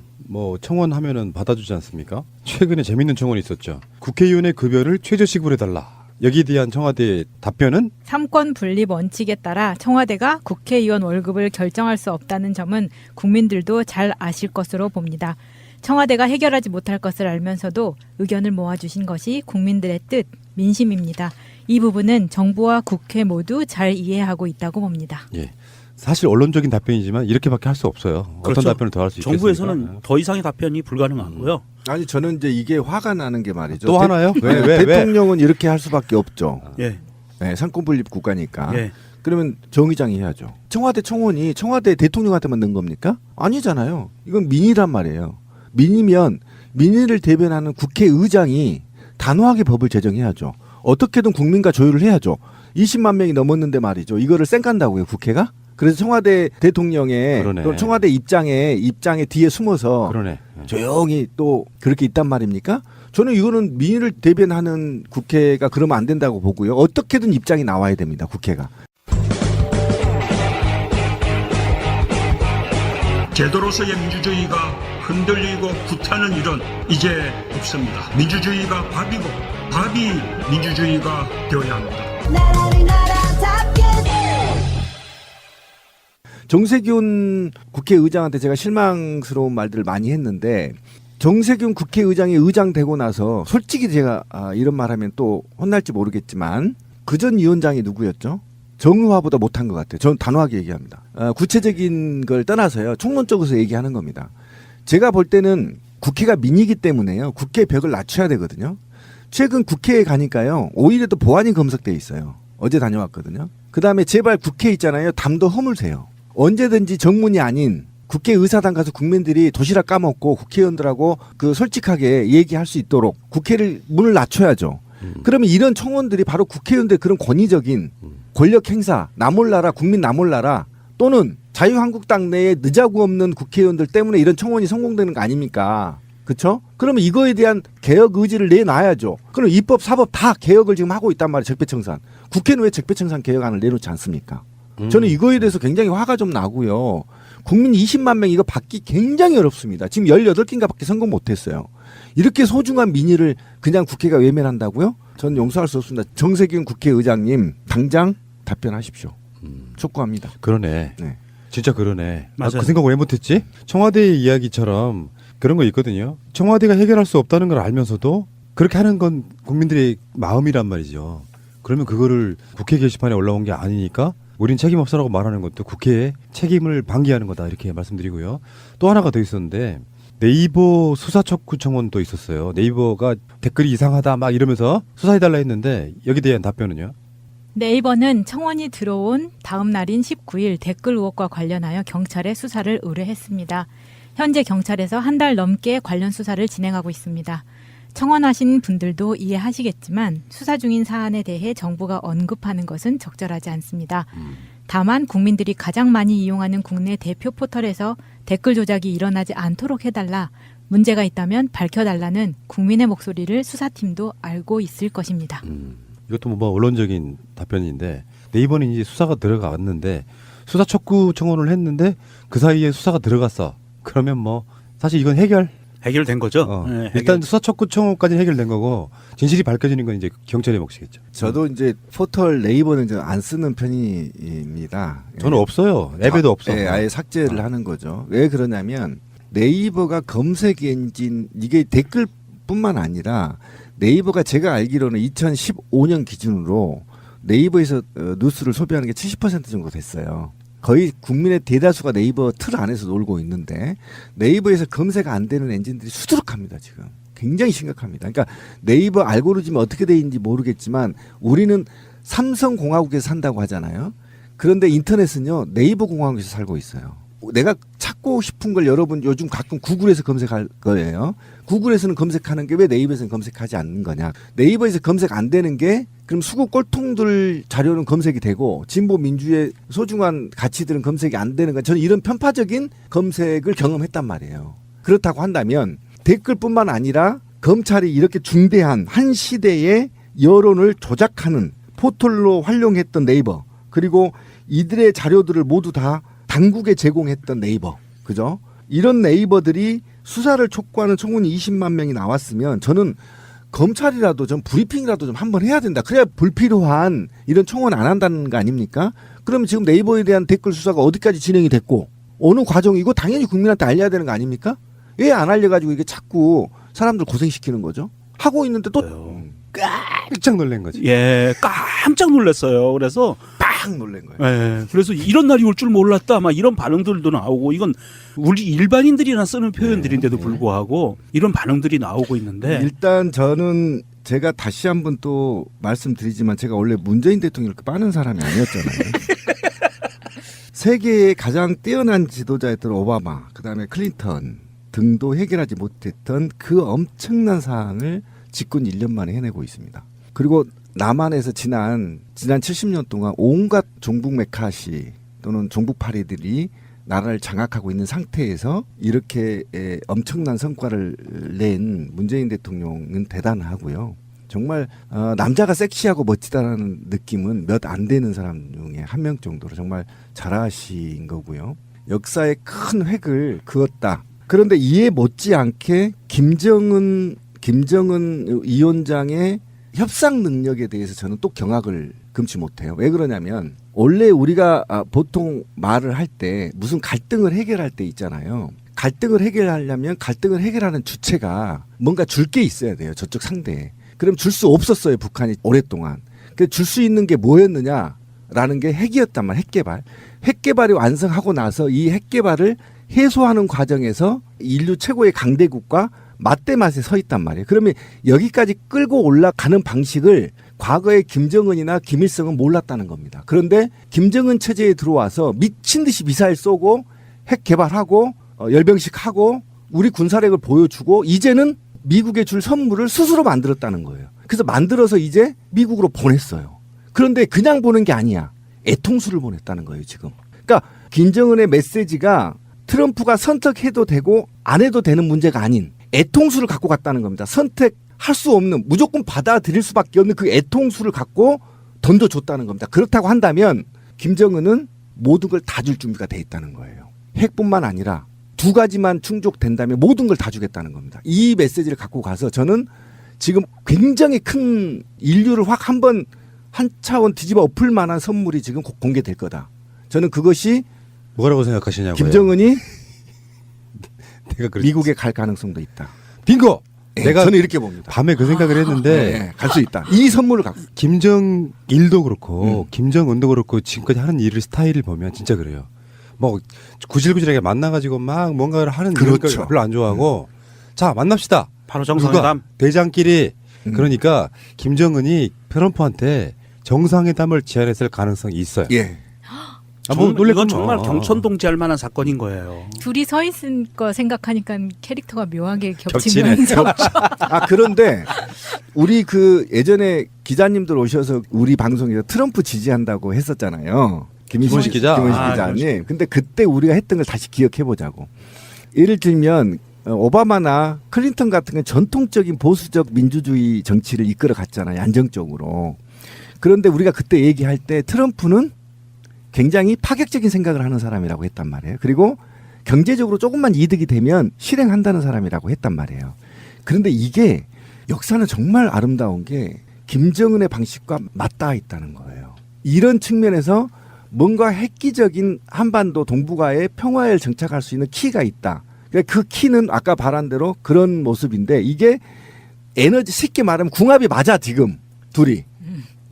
청원하면은 받아주지 않습니까? 최근에 재밌는 청원이 있었죠. 국회의원의 급여를 최저시급으로 해달라. 여기에 대한 청와대의 답변은 삼권 분립 원칙에 따라 청와대가 국회의원 월급을 결정할 수 없다는 점은 국민들도 잘 아실 것으로 봅니다. 청와대가 해결하지 못할 것을 알면서도 의견을 모아주신 것이 국민들의 뜻, 민심입니다. 이 부분은 정부와 국회 모두 잘 이해하고 있다고 봅니다. 예. 사실 언론적인 답변이지만 이렇게밖에 할 수 없어요. 그렇죠. 어떤 답변을 더 할 수 있겠습니까? 정부에서는 더 이상의 답변이 불가능하고요. 아니 저는 이제 이게 화가 나는 게 말이죠. 또 하나요? 왜? 대통령은 이렇게 할 수밖에 없죠. 예. 네, 상권분립 국가니까. 예. 그러면 정의장이 해야죠. 청와대 청원이 청와대 대통령한테만 넣은 겁니까? 아니잖아요. 이건 민의란 말이에요. 민의면 민의를 대변하는 국회의장이 단호하게 법을 제정해야죠. 어떻게든 국민과 조율을 해야죠. 20만 명이 넘었는데 말이죠. 이거를 쌩간다고요, 국회가? 그래서 청와대 대통령의 또 청와대 입장에 뒤에 숨어서 조용히 또 그렇게 있단 말입니까? 저는 이거는 민의를 대변하는 국회가 그러면 안 된다고 보고요. 어떻게든 입장이 나와야 됩니다, 국회가. 제도로서의 민주주의가 흔들리고 구타는 일은 이제 없습니다. 민주주의가 밥이고 밥이 민주주의가 되어야 합니다. 정세균 국회의장한테 제가 실망스러운 말들을 많이 했는데 정세균 국회의장이 의장 되고 나서 솔직히 제가 이런 말하면 또 혼날지 모르겠지만 그전 위원장이 누구였죠? 정의화보다 못한 것 같아요. 저는 단호하게 얘기합니다. 구체적인 걸 떠나서요. 총론적으로 얘기하는 겁니다. 제가 볼 때는 국회가 민이기 때문에요. 국회 벽을 낮춰야 되거든요. 최근 국회에 가니까요. 오히려 또 보안이 검색돼 있어요. 어제 다녀왔거든요. 그다음에 제발 국회 있잖아요. 담도 허물세요. 언제든지 정문이 아닌 국회의사당 가서 국민들이 도시락 까먹고 국회의원들하고 솔직하게 얘기할 수 있도록 국회를 문을 낮춰야죠. 그러면 이런 청원들이 바로 국회의원들의 그런 권위적인 권력 행사, 나 몰라라, 국민 나 몰라라 또는 자유한국당 내에 느자구 없는 국회의원들 때문에 이런 청원이 성공되는 거 아닙니까? 그렇죠? 그러면 이거에 대한 개혁 의지를 내놔야죠. 그럼 입법, 사법 다 개혁을 지금 하고 있단 말이에요. 적폐청산. 국회는 왜 적폐청산 개혁안을 내놓지 않습니까? 저는 이거에 대해서 굉장히 화가 좀 나고요. 국민 20만 명 이거 받기 굉장히 어렵습니다. 지금 18개인가 밖에 성공 못했어요. 이렇게 소중한 민의를 그냥 국회가 외면한다고요? 저는 용서할 수 없습니다. 정세균 국회의장님 당장 답변하십시오. 촉구합니다. 그러네. 네. 진짜 그러네. 맞아요. 그 생각 왜 못했지? 청와대의 이야기처럼 그런 거 있거든요. 청와대가 해결할 수 없다는 걸 알면서도 그렇게 하는 건 국민들의 마음이란 말이죠. 그러면 그거를 국회 게시판에 올라온 게 아니니까 우린 책임 없어라고 말하는 것도 국회의 책임을 방기하는 거다 이렇게 말씀드리고요. 또 하나가 더 있었는데 네이버 수사 촉구 청원도 있었어요. 네이버가 댓글이 이상하다 막 이러면서 수사해달라 했는데 여기에 대한 답변은요? 네이버는 청원이 들어온 다음 날인 19일 댓글 의혹과 관련하여 경찰에 수사를 의뢰했습니다. 현재 경찰에서 한 달 넘게 관련 수사를 진행하고 있습니다. 청원하신 분들도 이해하시겠지만 수사 중인 사안에 대해 정부가 언급하는 것은 적절하지 않습니다. 다만 국민들이 가장 많이 이용하는 국내 대표 포털에서 댓글 조작이 일어나지 않도록 해달라, 문제가 있다면 밝혀달라는 국민의 목소리를 수사팀도 알고 있을 것입니다. 이것도 뭐 언론적인 답변인데 네이버는 이제 수사가 들어갔는데 수사 촉구 청원을 했는데 그 사이에 수사가 들어갔어. 그러면 뭐 사실 이건 해결된 거죠. 네, 해결. 일단 수사 촉구 청원까지는 해결된 거고 진실이 밝혀지는 건 이제 경찰의 몫이겠죠. 저도 이제 포털 네이버는 이제 안 쓰는 편입니다. 저는 없어요. 앱에도 없어. 네, 아예 삭제를 하는 거죠. 왜 그러냐면 네이버가 검색 엔진 이게 댓글뿐만 아니라 네이버가 제가 알기로는 2015년 기준으로 네이버에서 뉴스를 소비하는 게 70% 정도 됐어요. 거의 국민의 대다수가 네이버 틀 안에서 놀고 있는데 네이버에서 검색 안 되는 엔진들이 수두룩합니다. 지금 굉장히 심각합니다. 그러니까 네이버 알고리즘이 어떻게 돼 있는지 모르겠지만 우리는 삼성공화국에서 산다고 하잖아요. 그런데 인터넷은요 네이버 공화국에서 살고 있어요. 내가 찾고 싶은 걸 여러분 요즘 가끔 구글에서 검색할 거예요. 구글에서는 검색하는 게 왜 네이버에서는 검색하지 않는 거냐. 네이버에서 검색 안 되는 게 그럼 수국 꼴통들 자료는 검색이 되고 진보 민주의 소중한 가치들은 검색이 안 되는 건 저는 이런 편파적인 검색을 경험했단 말이에요. 그렇다고 한다면 댓글뿐만 아니라 검찰이 이렇게 중대한 한 시대의 여론을 조작하는 포털로 활용했던 네이버, 그리고 이들의 자료들을 모두 다 당국에 제공했던 네이버, 그죠? 이런 네이버들이 수사를 촉구하는 청문이 20만 명이 나왔으면 저는 검찰이라도 좀 브리핑이라도 좀 한번 해야 된다. 그래야 불필요한 이런 청원 안 한다는 거 아닙니까? 그러면 지금 네이버에 대한 댓글 수사가 어디까지 진행이 됐고 어느 과정이고 당연히 국민한테 알려야 되는 거 아닙니까? 왜 안 알려가지고 이게 자꾸 사람들 고생시키는 거죠? 하고 있는데 또 깜짝 놀란 거지. 예, 깜짝 놀랐어요. 그래서 빡 놀란 거예요. 예, 그래서 이런 날이 올 줄 몰랐다. 막 이런 반응들도 나오고 이건 우리 일반인들이나 쓰는 표현들인데도 불구하고 이런 반응들이 나오고 있는데 일단 저는 제가 다시 한번 또 말씀드리지만 제가 원래 문재인 대통령을 그렇게 빠는 사람이 아니었잖아요. 세계의 가장 뛰어난 지도자였던 오바마, 그다음에 클린턴 등도 해결하지 못했던 그 엄청난 사항을 집권 1년 만에 해내고 있습니다. 그리고 남한에서 지난 70년 동안 온갖 종북 메카시 또는 종북 파리들이 나라를 장악하고 있는 상태에서 이렇게 엄청난 성과를 낸 문재인 대통령은 대단하고요. 정말 남자가 섹시하고 멋지다라는 느낌은 몇 안 되는 사람 중에 한 명 정도로 정말 잘하신 거고요. 역사의 큰 획을 그었다. 그런데 이에 못지않게 김정은 위원장의 협상 능력에 대해서 저는 또 경악을 금치 못해요. 왜 그러냐면 원래 우리가 보통 말을 할 때 무슨 갈등을 해결할 때 있잖아요. 갈등을 해결하려면 갈등을 해결하는 주체가 뭔가 줄 게 있어야 돼요. 저쪽 상대에. 그럼 줄 수 없었어요. 북한이 오랫동안. 줄 수 있는 게 뭐였느냐라는 게 핵이었단 말이에요. 핵개발. 핵개발이 완성하고 나서 이 핵개발을 해소하는 과정에서 인류 최고의 강대국과 맞대맛에 서 있단 말이에요. 그러면 여기까지 끌고 올라가는 방식을 과거에 김정은이나 김일성은 몰랐다는 겁니다. 그런데 김정은 체제에 들어와서 미친 듯이 미사일 쏘고 핵 개발하고 열병식 하고 우리 군사력을 보여주고 이제는 미국에 줄 선물을 스스로 만들었다는 거예요. 그래서 만들어서 이제 미국으로 보냈어요. 그런데 그냥 보낸 게 아니야. 애통수를 보냈다는 거예요, 지금. 그러니까 김정은의 메시지가 트럼프가 선택해도 되고 안 해도 되는 문제가 아닌 애통수를 갖고 갔다는 겁니다. 선택할 수 없는, 무조건 받아들일 수밖에 없는 그 애통수를 갖고 던져줬다는 겁니다. 그렇다고 한다면 김정은은 모든 걸 다 줄 준비가 돼 있다는 거예요. 핵뿐만 아니라 두 가지만 충족된다면 모든 걸 다 주겠다는 겁니다. 이 메시지를 갖고 가서 저는 지금 굉장히 큰 인류를 확 한번 한 차원 뒤집어 엎을 만한 선물이 지금 곧 공개될 거다. 저는 그것이 뭐라고 생각하시냐고요? 김정은이 내가 미국에 갈 가능성도 있다. 빙고! 네, 내가 저는 이렇게 봅니다. 밤에 그 생각을 했는데 네, 갈 수 있다. 이 선물을 갖고. 김정일도 그렇고 김정은도 그렇고 지금까지 하는 일을 스타일을 보면 진짜 그래요. 뭐 구질구질하게 만나가지고 막 뭔가를 하는 그렇죠. 걸 별로 안 좋아하고 자 만납시다. 바로 정상회담. 대장끼리. 그러니까 김정은이 트럼프한테 정상회담을 제안했을 가능성이 있어요. 예. 이건 정말 경천동지할 만한 사건인 거예요. 둘이 서 있을 거 생각하니까 캐릭터가 묘하게 겹치면서. 그런데 우리 그 예전에 기자님들 오셔서 우리 방송에서 트럼프 지지한다고 했었잖아요. 김원식 기자님. 근데 그때 우리가 했던 걸 다시 기억해 보자고. 예를 들면 오바마나 클린턴 같은 건 전통적인 보수적 민주주의 정치를 이끌어 갔잖아요. 안정적으로. 그런데 우리가 그때 얘기할 때 트럼프는 굉장히 파격적인 생각을 하는 사람이라고 했단 말이에요. 그리고 경제적으로 조금만 이득이 되면 실행한다는 사람이라고 했단 말이에요. 그런데 이게 역사는 정말 아름다운 게 김정은의 방식과 맞닿아 있다는 거예요. 이런 측면에서 뭔가 획기적인 한반도 동북아의 평화에 정착할 수 있는 키가 있다. 그 키는 아까 말한 대로 그런 모습인데 이게 에너지 쉽게 말하면 궁합이 맞아 지금 둘이.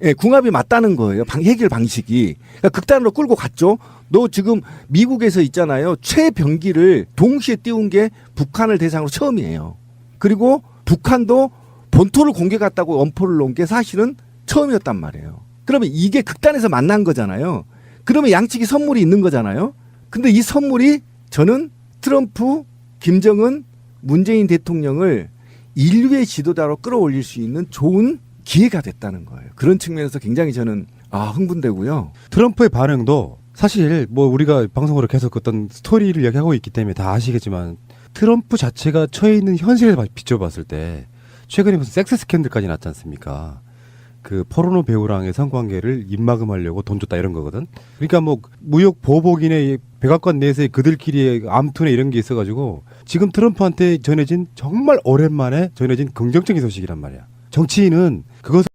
예, 궁합이 맞다는 거예요. 해결 방식이. 그러니까 극단으로 끌고 갔죠. 너 지금 미국에서 있잖아요. 최병기를 동시에 띄운 게 북한을 대상으로 처음이에요. 그리고 북한도 본토를 공격했다고 엄포를 놓은 게 사실은 처음이었단 말이에요. 그러면 이게 극단에서 만난 거잖아요. 그러면 양측이 선물이 있는 거잖아요. 근데 이 선물이 저는 트럼프, 김정은, 문재인 대통령을 인류의 지도자로 끌어올릴 수 있는 좋은 기회가 됐다는 거예요. 그런 측면에서 굉장히 저는 흥분되고요. 트럼프의 반응도 사실 뭐 우리가 방송으로 계속 어떤 스토리를 이야기하고 있기 때문에 다 아시겠지만 트럼프 자체가 처해 있는 현실에 비춰봤을 때 최근에 무슨 섹스 스캔들까지 났지 않습니까? 그 포르노 배우랑의 성관계를 입막음하려고 돈 줬다 이런 거거든. 그러니까 뭐 무역 보복이네 백악관 내에서의 그들끼리의 암투네 이런 게 있어가지고 지금 트럼프한테 전해진 정말 오랜만에 전해진 긍정적인 소식이란 말이야. 정치인은 그것을